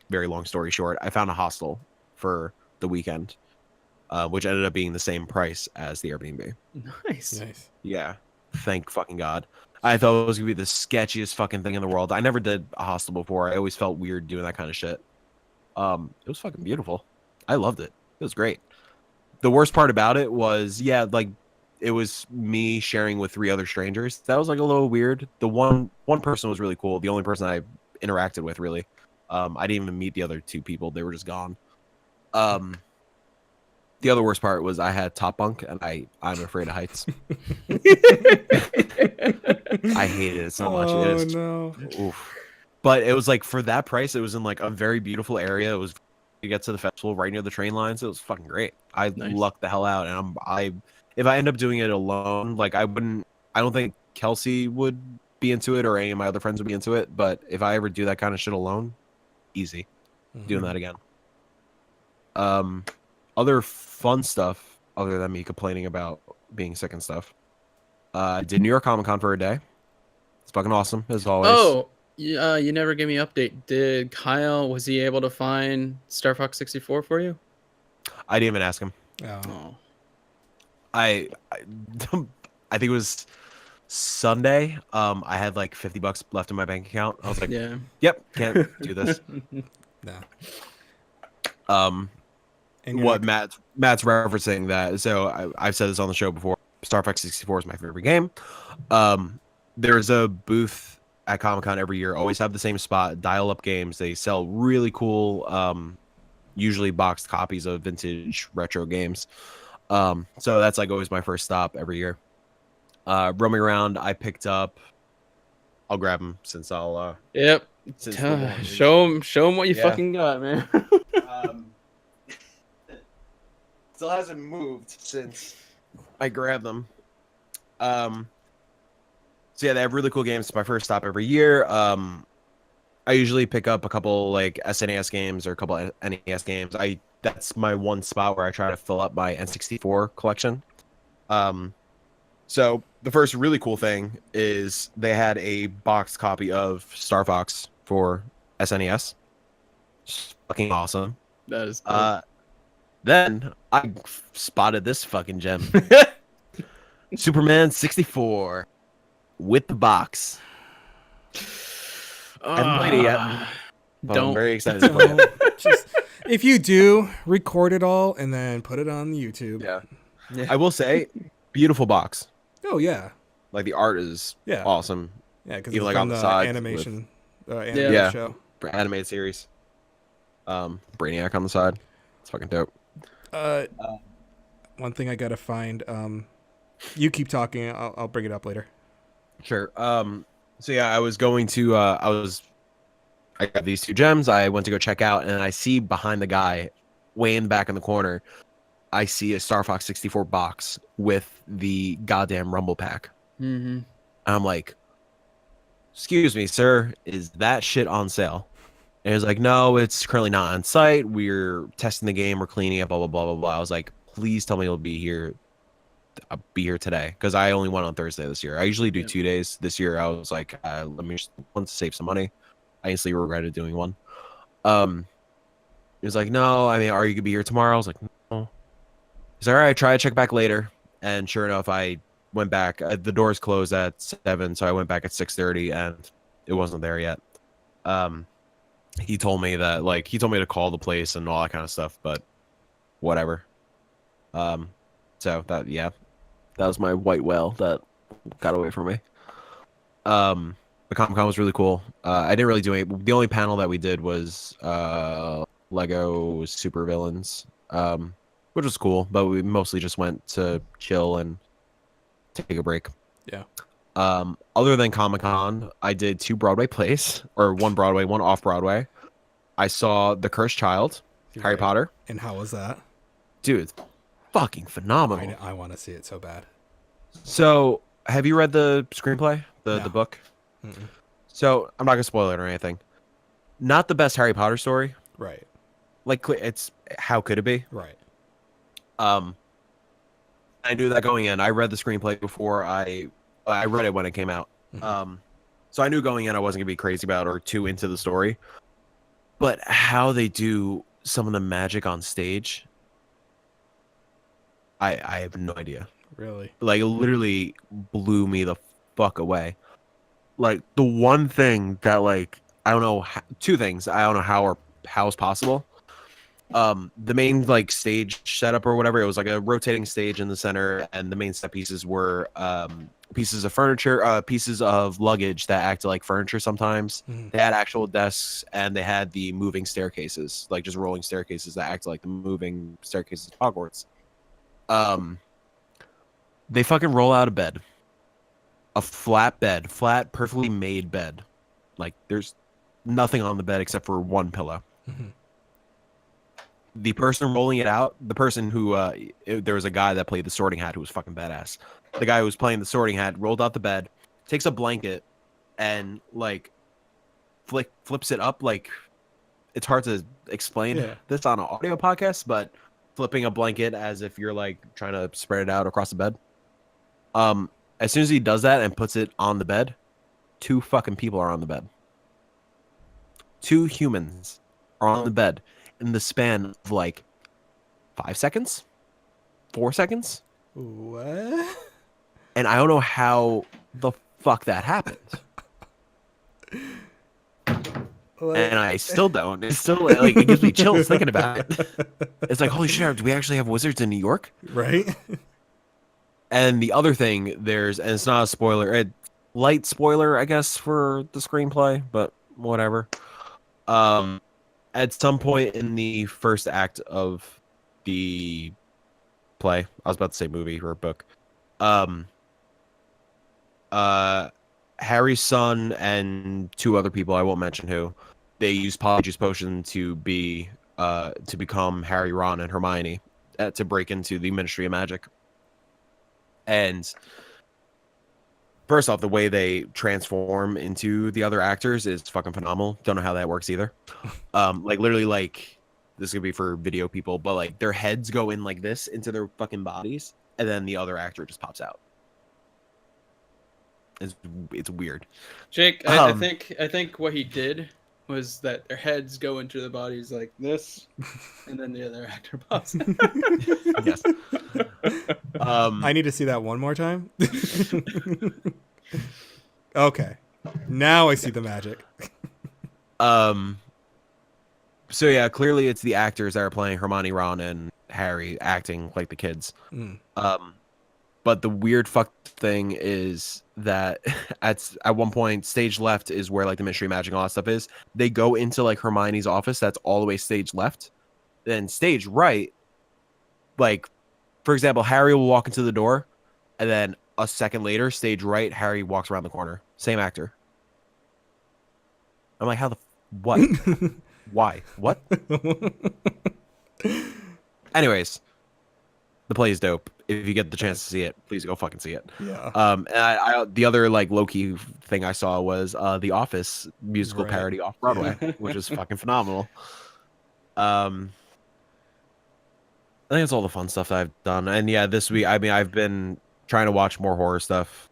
very long story short, I found a hostel for the weekend, which ended up being the same price as the Airbnb. Nice. Yeah, thank fucking God. I thought it was gonna be the sketchiest fucking thing in the world. I never did a hostel before. I always felt weird doing that kind of shit. It was fucking beautiful. I loved it. It was great. The worst part about it was, yeah, like it was me sharing with 3 other strangers. That was like a little weird. The one person was really cool. The only person I interacted with, really. I didn't even meet the other 2 people. They were just gone. The other worst part was I had top bunk, and I'm afraid of heights. I hated it so much. Oh no! Oof. But it was like for that price, it was in like a very beautiful area. It was to get to the festival right near the train lines. It was fucking great. I lucked the hell out, and if I end up doing it alone, like I don't think Kelsey would be into it or any of my other friends would be into it. But if I ever do that kind of shit alone, easy doing that again. Other fun stuff other than me complaining about being sick and stuff. Did New York Comic Con for a day. It's fucking awesome as always. Oh, you never gave me an update. Did Kyle, was he able to find Star Fox 64 for you? I didn't even ask him. Oh. I think it was Sunday. I had like $50 left in my bank account. I was like, yeah, yep, can't do this. No. And what Matt's referencing that. So I've said this on the show before. Star Fox 64 is my favorite game. There's a booth at Comic-Con every year. Always have the same spot. Dial-up games. They sell really cool, usually boxed copies of vintage retro games. So that's like always my first stop every year. Roaming around, I picked up. I'll grab them since I'll. Yep. Show him what you fucking got, man. Still hasn't moved since I grabbed them. So yeah, they have really cool games. It's my first stop every year. I usually pick up a couple like SNES games or a couple NES games. That's my one spot where I try to fill up my N64 collection. So the first really cool thing is they had a boxed copy of Star Fox for SNES. Just fucking awesome. That is cool. Then I spotted this fucking gem. Superman 64 with the box. I haven't played it yet. But I'm very excited to play it. If you do, record it all and then put it on YouTube. Yeah. I will say, beautiful box. Oh yeah. Like the art is awesome. Yeah, because even it's like on the side animation, show for animated series. Brainiac on the side. It's fucking dope. One thing I gotta find. You keep talking. I'll bring it up later. Sure. So yeah, I was going to. I got these 2 gems. I went to go check out, and I see behind the guy, way in the back in the corner, I see a Star Fox 64 box with the goddamn Rumble Pack. Mm-hmm. I'm like, excuse me, sir, is that shit on sale? And he was like, no, it's currently not on site. We're testing the game. We're cleaning it, blah, blah, blah, blah, blah. I was like, please tell me you'll be here. I'll be here today. Because I only went on Thursday this year. I usually do 2 days. This year, I was like, let me just want to save some money. I instantly regretted doing one. He was like, no, I mean, are you going to be here tomorrow? I was like, no. He's like, all right, try to check back later. And sure enough, I went back. The doors closed at 7, so I went back at 6:30, and it wasn't there yet. He told me to call the place and all that kind of stuff, but whatever. So that was my white whale that got away from me. The Comic-Con was really cool. I didn't really do any. The only panel that we did was Lego Supervillains. which was cool. But we mostly just went to chill and take a break. Yeah. Other than Comic-Con, I did 2 Broadway plays, or 1 Broadway, 1 off Broadway. I saw The Cursed Child, Harry Right. Potter. And how was that? Dude, it's fucking phenomenal. I want to see it so bad. So, have you read the screenplay, the No. book? Mm-mm. So, I'm not gonna spoil it or anything. Not the best Harry Potter story. Right. Like, it's how could it be? Right. I knew that going in. I read the screenplay before I read it when it came out. Mm-hmm. So I knew going in I wasn't gonna be crazy about or too into the story. But how they do some of the magic on stage, I have no idea. Really? Like, it literally blew me the fuck away. Like, the one thing that, like, I don't know, 2 things I don't know how it's possible. The main, like, stage setup or whatever, it was like a rotating stage in the center, and the main set pieces were pieces of furniture, pieces of luggage that acted like furniture sometimes. Mm-hmm. They had actual desks, and they had the moving staircases, like just rolling staircases that acted like the moving staircases of Hogwarts. They fucking roll out of bed. A flat bed, flat, perfectly made bed. Like, there's nothing on the bed except for 1 pillow. Mm-hmm. The person rolling it out, the person who, there was a guy that played the Sorting Hat who was fucking badass. The guy who was playing the Sorting Hat rolled out the bed, takes a blanket, and, like, flips it up. Like, it's hard to explain this on an audio podcast, but flipping a blanket as if you're, like, trying to spread it out across the bed. As soon as he does that and puts it on the bed, 2 fucking people are on the bed. 2 humans are on the bed in the span of like 5 seconds, 4 seconds. What? And I don't know how the fuck that happened. And I still don't. It's still like, it gives me chills thinking about it. It's like, holy shit, do we actually have wizards in New York? Right? And the other thing, and it's not a spoiler, a light spoiler, I guess, for the screenplay, but whatever. At some point in the first act of the play, I was about to say movie or book, Harry's son and 2 other people, I won't mention who, they use Polyjuice Potion to become Harry, Ron, and Hermione to break into the Ministry of Magic. And first off, the way they transform into the other actors is fucking phenomenal. Don't know how that works either. Like, literally, like, this could be for video people, but like their heads go in like this into their fucking bodies, and then the other actor just pops out. It's weird. Jake, I think what he did was that their heads go into the bodies like this, and then the other actor pops out. Yes. I need to see that one more time. Okay. Now I see the magic. So yeah, clearly it's the actors that are playing Hermione, Ron, and Harry acting like the kids. Mm. But the weird fuck thing is that at one point, stage left is where like the Ministry of Magic and all that stuff is. They go into like Hermione's office. That's all the way stage left. Then stage right, like, for example, Harry will walk into the door, and then a second later, stage right, Harry walks around the corner. Same actor. I'm like, how the what? Why? What? Anyways, the play is dope. If you get the chance to see it, please go fucking see it. Yeah. And I the other like low-key thing I saw was The Office musical parody off Broadway, which is fucking phenomenal. I think it's all the fun stuff that I've done. And yeah, this week, I mean, I've been trying to watch more horror stuff.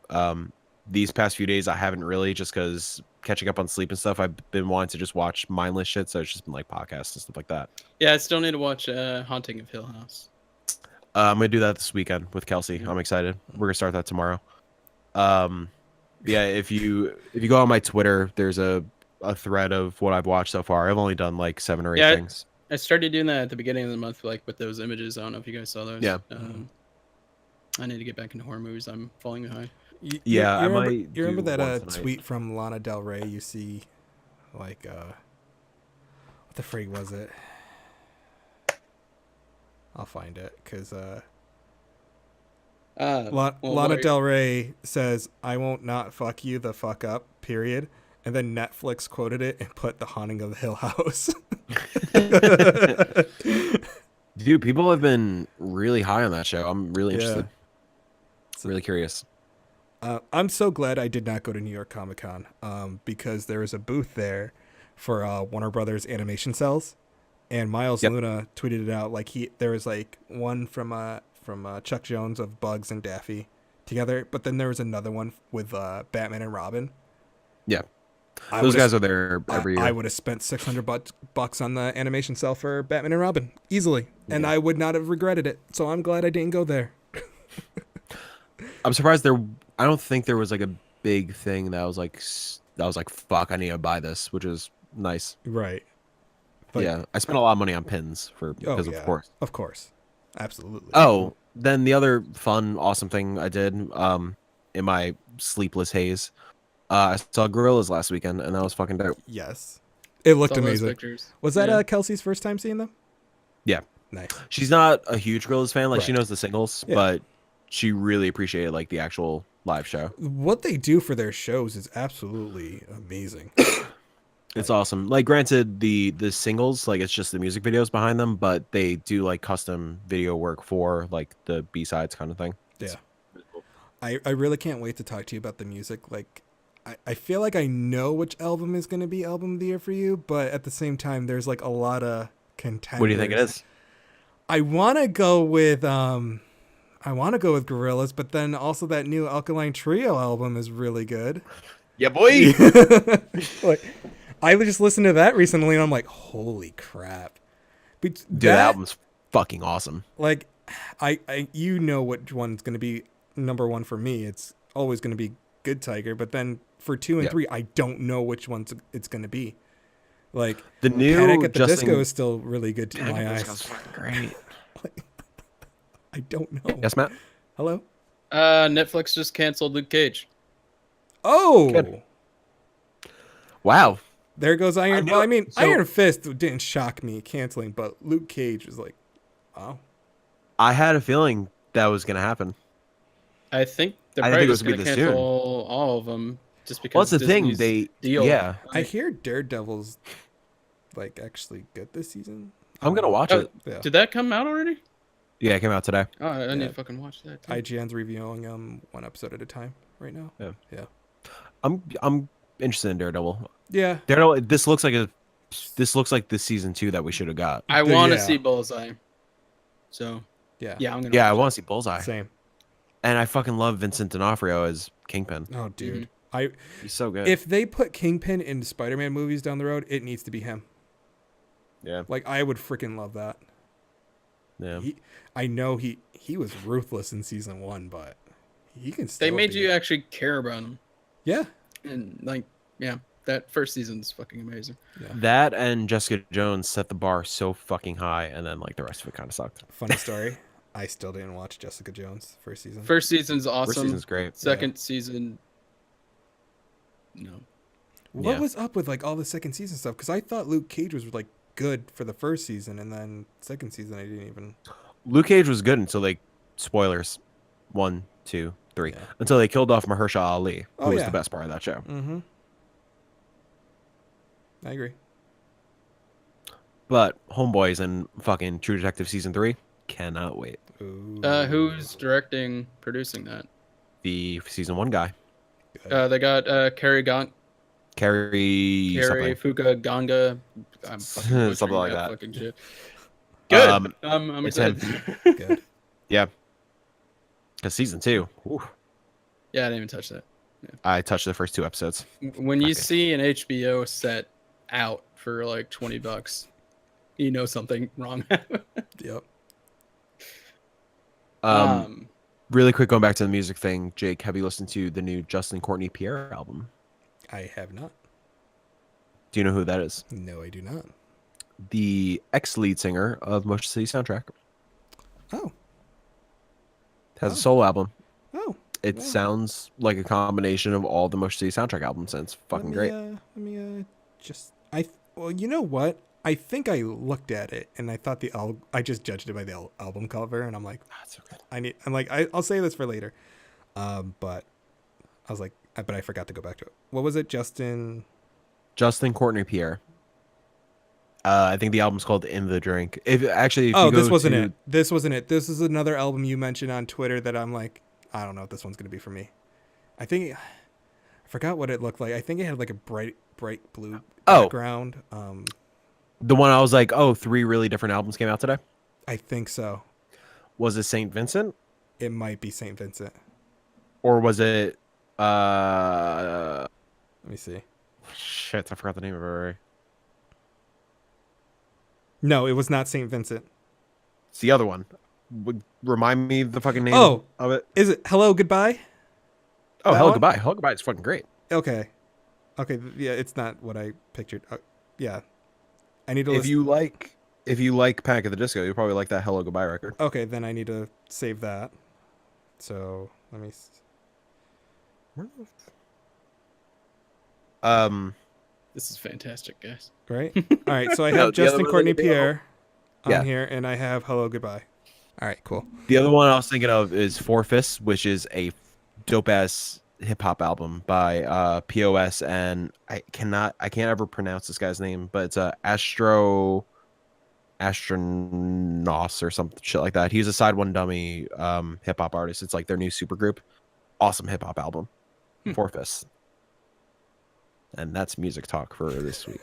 These past few days, I haven't really, just because catching up on sleep and stuff. I've been wanting to just watch mindless shit, so it's just been like podcasts and stuff like that. Yeah, I still need to watch Haunting of Hill House. I'm gonna do that this weekend with Kelsey. I'm excited. We're gonna start that tomorrow. Yeah, if you go on my Twitter, there's a thread of what I've watched so far. I've only done like 7 or 8 things. I started doing that at the beginning of the month, like with those images. I don't know if you guys saw those. Yeah. I need to get back into horror movies. I'm falling behind. You might. You remember do that one tweet from Lana Del Rey? You see, like, what the frig was it? I'll find it because Well, Lana Del Rey says, "I won't not fuck you the fuck up." Period. And then Netflix quoted it and put The Haunting of the Hill House. Dude, people have been really high on that show. I'm really interested. Really curious. I'm so glad I did not go to New York Comic Con because there was a booth there for Warner Brothers Animation Cells, and Miles Luna tweeted it out like there was like one from Chuck Jones of Bugs and Daffy together, but then there was another one with Batman and Robin. Yeah, those guys are there every year. I would have spent $600 on the animation cell for Batman and Robin easily, and I would not have regretted it. So I'm glad I didn't go there. I'm surprised I don't think there was like a big thing that was like fuck, I need to buy this, which is nice. Right. But yeah, I spent a lot of money on pins because of course, absolutely. Oh, then the other fun, awesome thing I did in my sleepless haze, I saw Gorillas last weekend, and that was fucking dope. Yes, it looked amazing. Was that Kelsey's first time seeing them? Yeah, nice. She's not a huge Gorillas fan, like she knows the singles, but she really appreciated like the actual live show. What they do for their shows is absolutely amazing. It's awesome. Like, granted, the singles, like, it's just the music videos behind them, but they do like custom video work for like the B-sides kind of thing. Yeah. I really can't wait to talk to you about the music. Like, I feel like I know which album is going to be album of the year for you, but at the same time, there's like a lot of contenders. What do you think it is? I want to go with Gorillaz, but then also that new Alkaline Trio album is really good. Yeah, boy. Like, I just listened to that recently, and I'm like, holy crap! Dude, that album's fucking awesome. Like, I you know which one's gonna be number one for me. It's always gonna be Good Tiger, but then for 2 and 3, I don't know which one it's gonna be. Like, the new Panic at the Disco is still really good to my eyes. Great. I don't know. Yes, Matt. Hello. Netflix just canceled Luke Cage. Oh. Good. Wow. There goes Iron. Well, I mean, Iron Fist didn't shock me canceling, but Luke Cage was like, wow. I had a feeling that was gonna happen. I think they're probably just going to cancel all of them just because. Well, that's the thing. Yeah. I hear Daredevil's like actually good this season. I'm gonna watch it. Yeah. Did that come out already? Yeah, it came out today. Oh, I need to fucking watch that too. IGN's reviewing one episode at a time right now. Yeah. I'm interested in Daredevil. Yeah. Daredevil. This looks like the season 2 that we should have got. I want to see Bullseye. So. Yeah. Yeah, I'm gonna. Yeah, I want to see Bullseye. Same. And I fucking love Vincent D'Onofrio as Kingpin. Oh, dude. He's so good. If they put Kingpin in Spider-Man movies down the road, it needs to be him. Yeah. Like, I would freaking love that. Yeah. I know he was ruthless in season 1, but he can still. They made you actually care about him. Yeah. And that first season's fucking amazing. Yeah. That and Jessica Jones set the bar so fucking high, and then like the rest of it kind of sucked. Funny story. I still didn't watch Jessica Jones first season. First season's awesome. First season's great. Second season, no. What was up with like all the second season stuff? Because I thought Luke Cage was like good for the first season, and then second season I didn't even. Luke Cage was good until spoilers, 1, 2, 3, until they killed off Mahershala Ali, who was the best part of that show. Mm-hmm. I agree. But Homeboys and fucking True Detective season 3, cannot wait. Who's directing, producing that? The season 1 guy. They got Carrie Fuka Ganga. I'm something like that. Fucking shit. Good. I'm it's excited. Good. Yeah. Because season 2. Whew, Yeah, I didn't even touch that. Yeah. I touched the first 2 episodes. When you see an HBO set out for like $20, you know something wrong happened. Yep. Really quick, going back to the music thing, Jake, have you listened to the new Justin Courtney Pierre album? I have not. Do you know who that is? No, I do not. The ex-lead singer of Motion City Soundtrack. Oh. Has a solo album. Oh. It sounds like a combination of all the Motion City Soundtrack albums, and it's fucking great. Well, you know what? I think I looked at it and I thought I just judged it by the album cover, and I'm like, That's so good. I'll say this for later. But I was like, but I forgot to go back to it. What was it, Justin Courtney Pierre. I think the album's called "In the Drink." If you this go wasn't to, it. This wasn't it. This is another album you mentioned on Twitter that I'm like, I don't know if this one's gonna be for me. I forgot what it looked like. I think it had like a bright blue background. The one I was like, oh, 3 really different albums came out today. I think so. Was it Saint Vincent? It might be Saint Vincent. Or was it Let me see. shit, I forgot the name of it already. No, it was not Saint Vincent. It's the other one. Remind me the fucking name of it. Is it Hello Goodbye? Oh, That Hello one? Goodbye. Hello Goodbye is fucking great. Okay, yeah, it's not what I pictured. Yeah, I need to If listen. you like Panic at the Disco, you'll probably like that Hello Goodbye record. Okay, then I need to save that. So let me. This is fantastic, guys. Right. All right. So I No, have the Justin other one Courtney that they Pierre on Yeah. here, and I have Hello Goodbye. All right. Cool. The other one I was thinking of is Four Fists, which is a dope ass hip hop album by POS, and I can't ever pronounce this guy's name, but it's Astronaus or some shit like that. He's a Side One Dummy hip hop artist. It's like their new super group. Awesome hip hop album. Four Fists. And that's music talk for this week.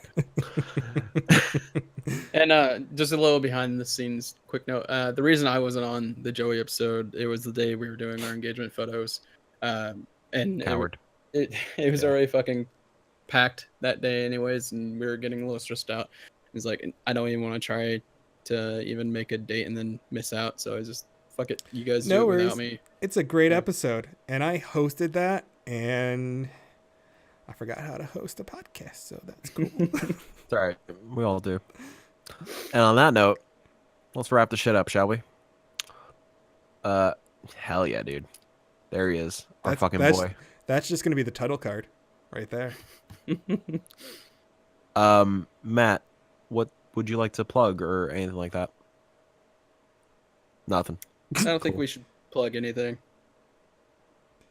And just a little behind the scenes quick note. The reason I wasn't on the Joey episode, it was the day we were doing our engagement photos. And Coward. it was already fucking packed that day anyways, and we were getting a little stressed out. He's like, I don't even want to try to even make a date and then miss out. So I was just, fuck it. You guys do it without me. It's a great episode, and I hosted that, and I forgot how to host a podcast, so that's cool. It's all right. We all do. And on that note, let's wrap the shit up, shall we? Hell yeah, dude. There he is. Our fucking boy. That's just gonna be the title card right there. Matt, what would you like to plug or anything like that? Nothing. I don't think we should plug anything.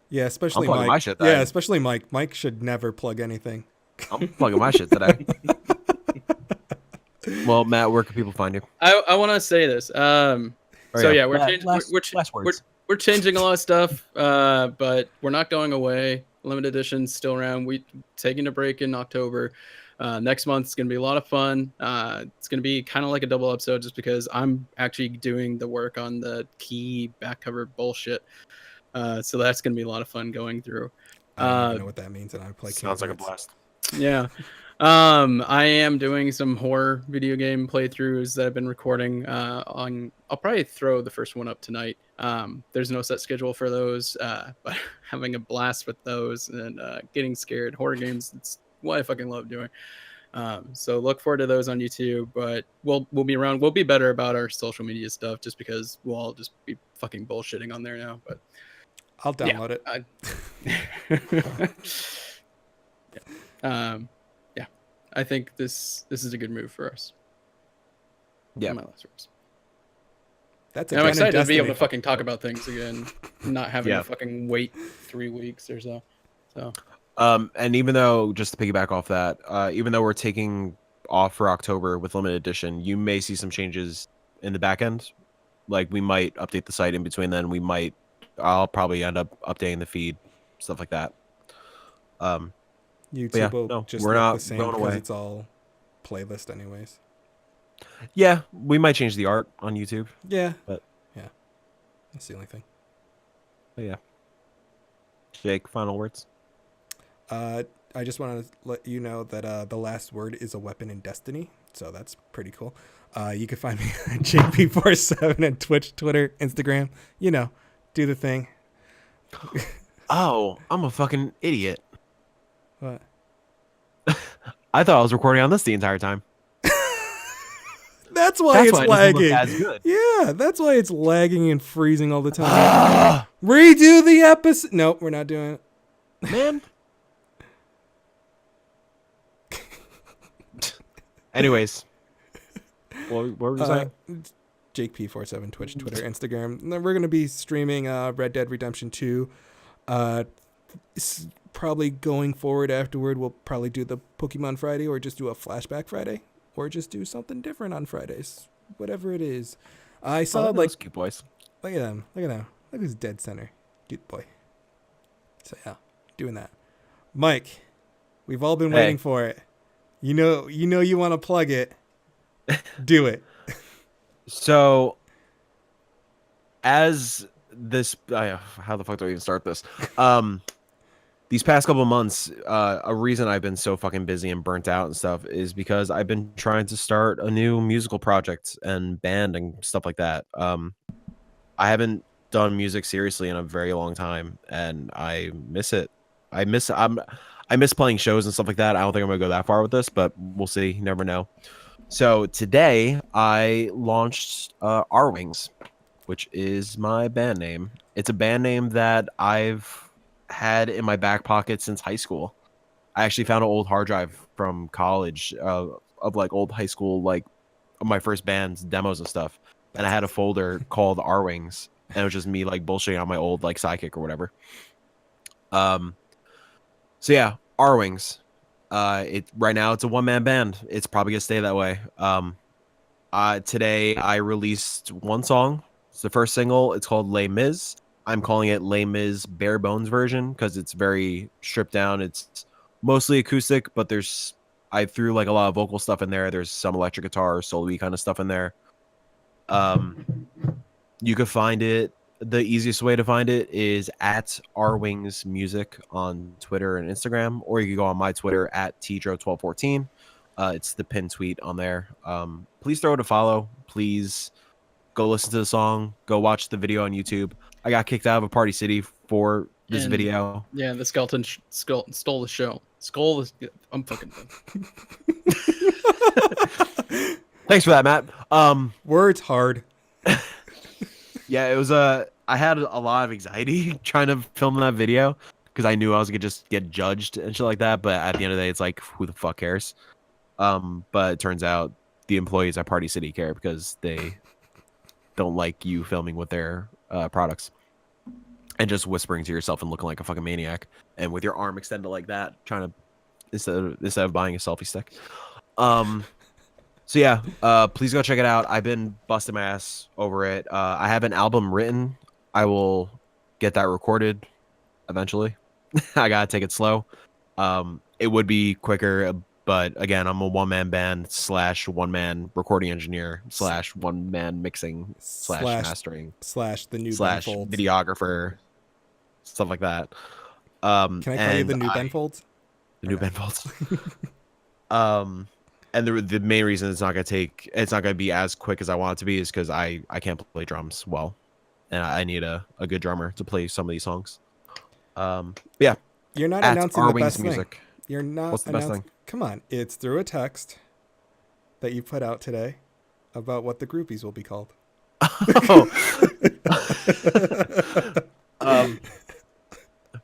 Yeah, especially plugging Mike. my shit Yeah, today. especially Mike. Mike should never plug anything. I'm plugging my shit today. Well, Matt, where can people find you? I want to say this. So yeah, we're changing a lot of stuff, but we're not going away. Limited edition's still around. We taking a break in October. Next month is gonna be a lot of fun. It's gonna be kind of like a double episode, just because I'm actually doing the work on the key back cover bullshit. So that's gonna be a lot of fun going through. I don't even know what that means, and I play. Sounds like a Kingdom Hearts. blast. Yeah. I am doing some horror video game playthroughs that I've been recording I'll probably throw the first one up tonight. There's no set schedule for those, but having a blast with those and getting scared. Horror games, it's what I fucking love doing. So look forward to those on YouTube, but we'll be around. We'll be better about our social media stuff, just because we'll all just be fucking bullshitting on there now. But I'll download it. Yeah, I think this is a good move for us. Yeah. My last words. That's I'm excited to be able to Destiny. fucking talk about things again, not having to fucking wait 3 weeks or so. So And even though, just to piggyback off that, even though we're taking off for October with limited edition, you may see some changes in the back end. Like, we might update the site in between then. I'll probably end up updating the feed, stuff like that. YouTube yeah, will no, just we're look not the same going because away. it's all playlist anyways. Yeah, we might change the art on YouTube. Yeah. But- yeah. That's the only thing. But yeah. Jake, final words? I just want to let you know that the last word is a weapon in Destiny, so that's pretty cool. You can find me at JP47 on Twitch, Twitter, Instagram. You know, do the thing. Oh, I'm a fucking idiot. What? I thought I was recording on this the entire time. That's why it's it doesn't look lagging. as good. Yeah, that's why it's lagging and freezing all the time. Redo the episode. Nope, we're not doing it. Man. Anyways, What were you saying? Jake P47, Twitch, Twitter, Instagram. And then we're gonna be streaming Red Dead Redemption 2. Probably going forward afterward, we'll probably do the Pokemon Friday, or just do a Flashback Friday, or just do something different on Fridays. Whatever it is. I saw like cute boys. Look at them. Look at them. Look who's dead center. Dude boy. So yeah, doing that. Mike, we've all been waiting for it. You know you want to plug it. Do it. So, as this, how the fuck do I even start this? These past couple of months, a reason I've been so fucking busy and burnt out and stuff is because I've been trying to start a new musical project and band and stuff like that. I haven't done music seriously in a very long time, and I miss it. I miss playing shows and stuff like that. I don't think I'm gonna go that far with this, but we'll see. You never know. So today I launched R Wings, which is my band name. It's a band name that I've had in my back pocket since high school. I actually found an old hard drive from college of like old high school, like my first band's demos and stuff. And I had a folder called R Wings, and it was just me like bullshitting on my old like sidekick or whatever. So yeah, R Wings. Right now it's a one-man band. It's probably gonna stay that way. Today I released one song. It's the first single. It's called Les Mis. I'm calling it Les Mis bare bones version because it's very stripped down. It's mostly acoustic, but I threw like a lot of vocal stuff in there. There's some electric guitar, solo-y kind of stuff in there. You could find it. The easiest way to find it is at rwings music on Twitter and Instagram, or you can go on my Twitter at Towndrow1214. It's the pinned tweet on there. Please throw it a follow. Please go listen to the song. Go watch the video on YouTube. I got kicked out of a Party City for this video. Yeah, the skeleton stole the show. I'm fucking done. Thanks for that, Matt. Words hard. Yeah, it was I had a lot of anxiety trying to film that video because I knew I was gonna just get judged and shit like that. But at the end of the day, it's like, who the fuck cares? But it turns out the employees at Party City care because they don't like you filming with their products and just whispering to yourself and looking like a fucking maniac and with your arm extended like that, trying to instead of buying a selfie stick. So yeah, please go check it out. I've been busting my ass over it. I have an album written. I will get that recorded eventually. I gotta take it slow. It would be quicker, but again, I'm a one-man band / one-man recording engineer / one-man mixing / mastering / the new / Ben Folds. videographer, stuff like that. Can I call you the new Ben Folds? The new Ben Folds. And the main reason it's not gonna be as quick as I want it to be is because I can't play drums well, and I need a good drummer to play some of these songs. Yeah. You're not announcing the best music. thing. You're not. What's the best thing? Come on, it's through a text that you put out today about what the groupies will be called.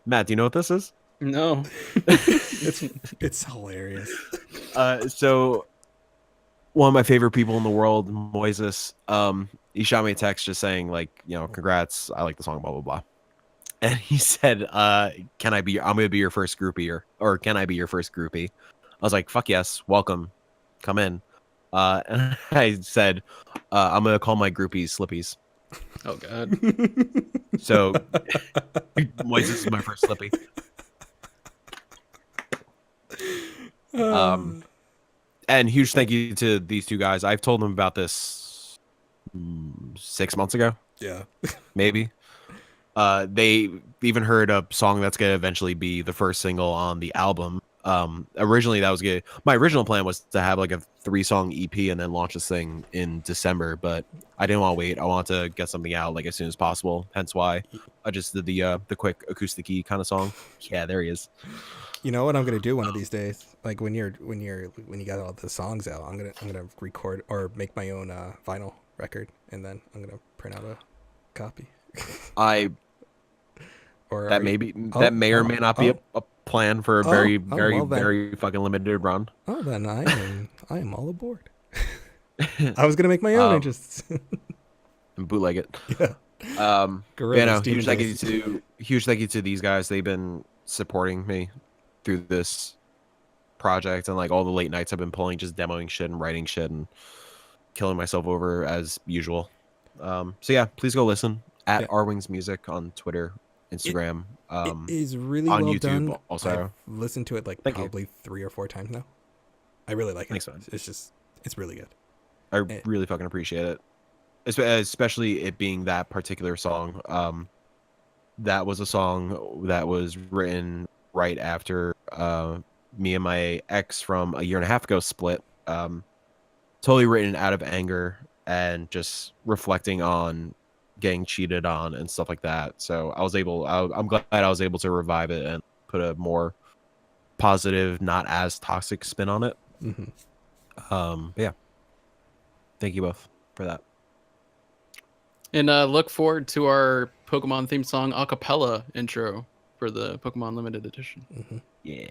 Matt, do you know what this is? No. It's hilarious. So one of my favorite people in the world, Moises, he shot me a text just saying like, congrats, I like the song, blah blah blah. And he said, I'm gonna be your first groupie, or can I be your first groupie? I was like, fuck yes, welcome, come in. And I said, I'm gonna call my groupies Slippies. Oh god. So Moises is my first Slippy. And huge thank you to these two guys. I've told them about this 6 months ago. Yeah. Maybe. They even heard a song that's gonna eventually be the first single on the album. Originally that was good. My original plan was to have like a 3-song EP and then launch this thing in December, but I didn't want to wait. I wanted to get something out like as soon as possible. Hence why I just did the quick acoustic-y kind of song. Yeah, there he is. You know what I'm gonna do one of these days? Like when you got all the songs out, I'm gonna record or make my own vinyl record, and then I'm gonna print out a copy. That may or may not be a plan for a very fucking limited run. Oh, then I am all aboard. I was gonna make my own. I Um, just and bootleg it. yeah. Yeah, no, Gorillas, Demon huge thank you to these guys. They've been supporting me through this project and like all the late nights I've been pulling, just demoing shit and writing shit and killing myself over as usual. So yeah, please go listen at Yeah. R Wings Music on Twitter, Instagram, It is really on well YouTube done. also. I've listened to it like Thank you. probably 3 or 4 times now. I really like Thanks, it. man. It's really good. I Eh. really fucking appreciate it. Especially it being that particular song. That was a song that was written right after me and my ex from a year and a half ago split. Totally written out of anger and just reflecting on getting cheated on and stuff like that. So I'm glad I was able to revive it and put a more positive, not as toxic spin on it. Yeah. Thank you both for that. And look forward to our Pokemon theme song acapella intro for the Pokemon Limited Edition. Yeah.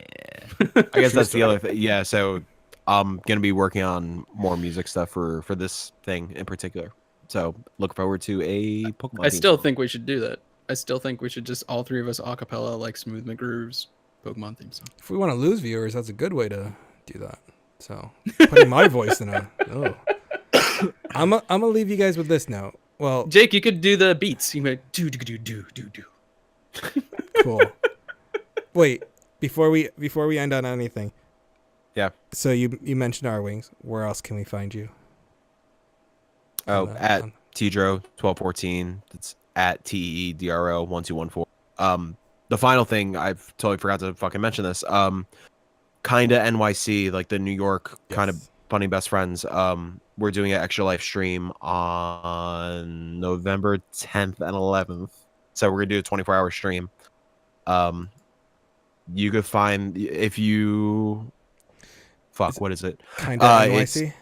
I guess that's the other thing. Yeah, so I'm gonna be working on more music stuff for this thing in particular. So look forward to a Pokemon. I still think we should do that. I still think we should just all 3 of us acapella like Smooth McGroove's Pokemon theme song. If we want to lose viewers, that's a good way to do that. So putting my voice in I'm gonna leave you guys with this now. Well, Jake, you could do the beats. You could do do do do do do. cool. Wait, before we end on anything. Yeah. So you mentioned our wings. Where else can we find you? At Towndrow 1214. It's at TEEDRO 1214. The final thing, I've totally forgot to fucking mention this. Kinda NYC, like the New York kind of funny best friends. We're doing an extra life stream on November 10th and 11th. So we're gonna do a 24-hour stream. You could find if you what is it? Kinda NYC.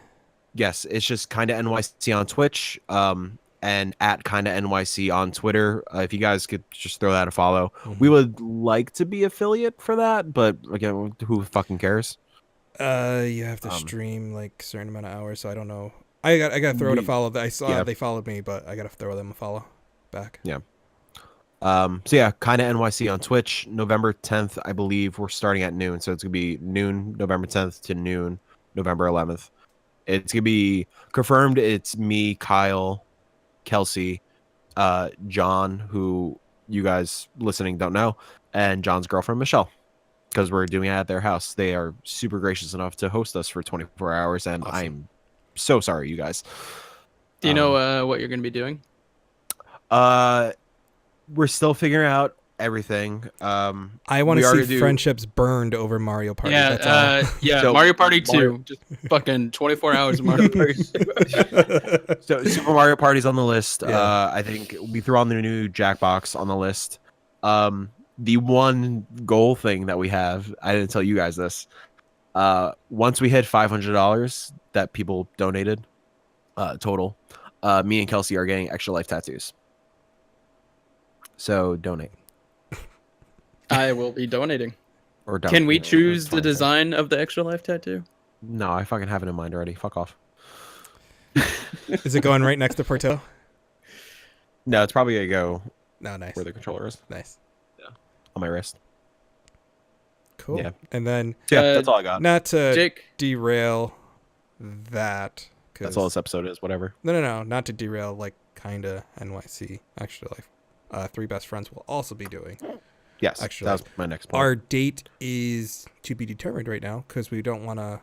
Yes, it's just Kinda NYC on Twitch, and at Kinda NYC on Twitter. If you guys could just throw that a follow, we would like to be affiliate for that, but again, who fucking cares? You have to stream like a certain amount of hours, so I don't know. I got to throw it a follow. I saw they followed me, but I got to throw them a follow back. Yeah. So yeah, Kinda NYC on Twitch. November 10th, I believe we're starting at noon, so it's gonna be noon November 10th to noon November 11th. It's gonna be confirmed. It's me, Kyle, Kelsey, John, who you guys listening don't know, and John's girlfriend Michelle, because we're doing it at their house. They are super gracious enough to host us for 24 hours, and awesome. I'm so sorry, you guys. Do you know what you're going to be doing? We're still figuring out everything. I want to see friendships burned over Mario Party. Yeah, that's all. yeah. So Mario Party 2, just fucking 24 hours of Mario Party 2. So Super Mario Party's on the list. Yeah. I think we threw on the new Jackbox on the list. The one goal thing that we have, I didn't tell you guys this. Once we hit $500 that people donated, total, me and Kelsey are getting extra life tattoos. So donate. I will be donating. Or don't. Can we choose the design of the extra life tattoo? No, I fucking have it in mind already. Fuck off. Is it going right next to Porto? No, it's probably gonna go nice. where the controller is. Nice. Yeah. On my wrist. Cool. Yeah. And then that's all I got. Not to Jake. derail that. That's all this episode is, whatever. No. Not to derail like Kinda NYC. Extra life. 3 best friends will also be doing. Yes, extra that life. was my next point. Our date is to be determined right now because we don't want to.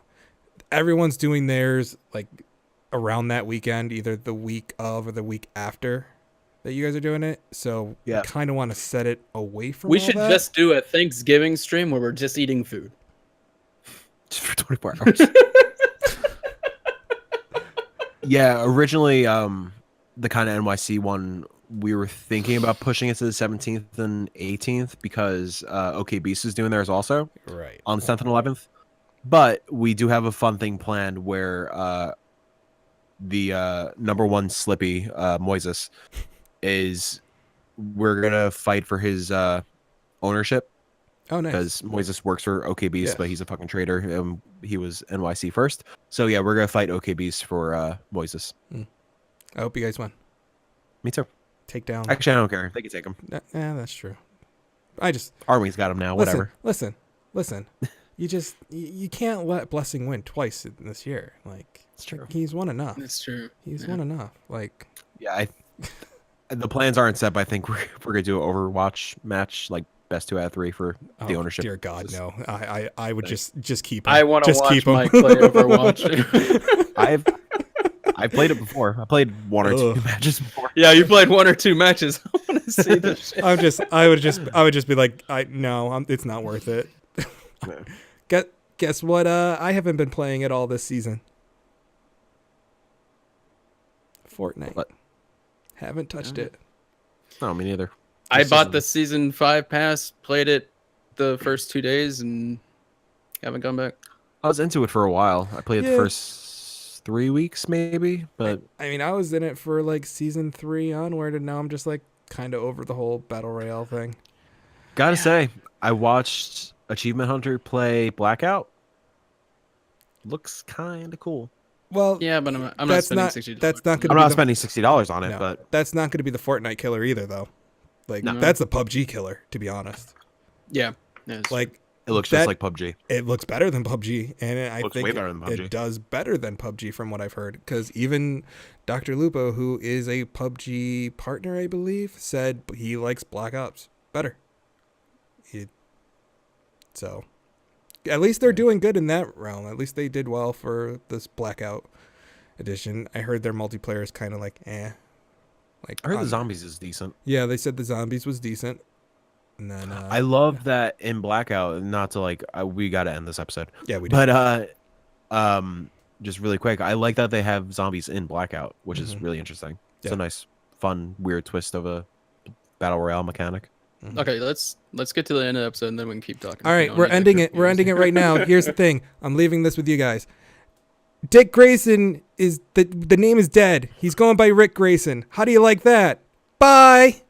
Everyone's doing theirs like around that weekend, either the week of or the week after that you guys are doing it. So we kind of want to set it away from. We should just do a Thanksgiving stream where we're just eating food. Just for 24 hours. Yeah, originally, the kind of NYC one, we were thinking about pushing it to the 17th and 18th because OK Beast is doing theirs also. Right. On the 10th and 11th. But we do have a fun thing planned where the number one Slippy, Moises, we're going to fight for his ownership Oh, nice. Because Moises works for OK Beast, Yeah. but he's a fucking traitor. He was NYC first. So yeah, we're gonna fight OK Beast for Moises. I hope you guys win. Me too. Take down. Actually, I don't care. They can take him. Yeah, that's true. Army's got him now. Whatever. Listen. You can't let Blessing win twice in this year. Like, It's true. He's won enough. That's true. He's won enough. Like, Yeah, the plans aren't set, but I think we're gonna do an Overwatch match, like best 2 out of 3 for the ownership. Dear God, no. I would just keep him. I want to just watch keep him. Mike play Overwatch. I played it before. I played 1 or 2 matches before. Yeah, you played 1 or 2 matches. I want to see this shit. I would just be like, it's not worth it. Guess what? I haven't been playing it all this season. Fortnite. What? Haven't touched it. No, me neither. I bought the season 5 pass, played it the first 2 days, and haven't gone back. I was into it for a while. I played it the first 3 weeks, maybe. But I mean, I was in it for like season 3 onward, and now I'm just like kind of over the whole battle royale thing. Gotta say, I watched Achievement Hunter play Blackout. Looks kind of cool. Well, yeah, but I'm not spending $60. That's not I'm not spending $60 on it, no, but that's not going to be the Fortnite killer either, though. Like, No. that's the PUBG killer, to be honest. Yeah. Like, it looks just like PUBG. It looks better than PUBG, and I Looks think way better than PUBG. it does better than PUBG from what I've heard. Because even Dr. Lupo, who is a PUBG partner, I believe, said he likes Black Ops better. So, at least they're doing good in that realm. At least they did well for this Blackout edition. I heard their multiplayer is kind of like, Like, I heard the zombies is decent. Yeah, they said the zombies was decent. And then I love that in Blackout. Not to like, we got to end this episode. Yeah, we do. But just really quick, I like that they have zombies in Blackout, which is really interesting. It's a nice, fun, weird twist of a battle royale mechanic. Okay, let's get to the end of the episode and then we can keep talking. All right, we're ending it. We're ending it right now. Here's the thing. I'm leaving this with you guys. Dick Grayson is the name is dead. He's going by Rick Grayson. How do you like that? Bye.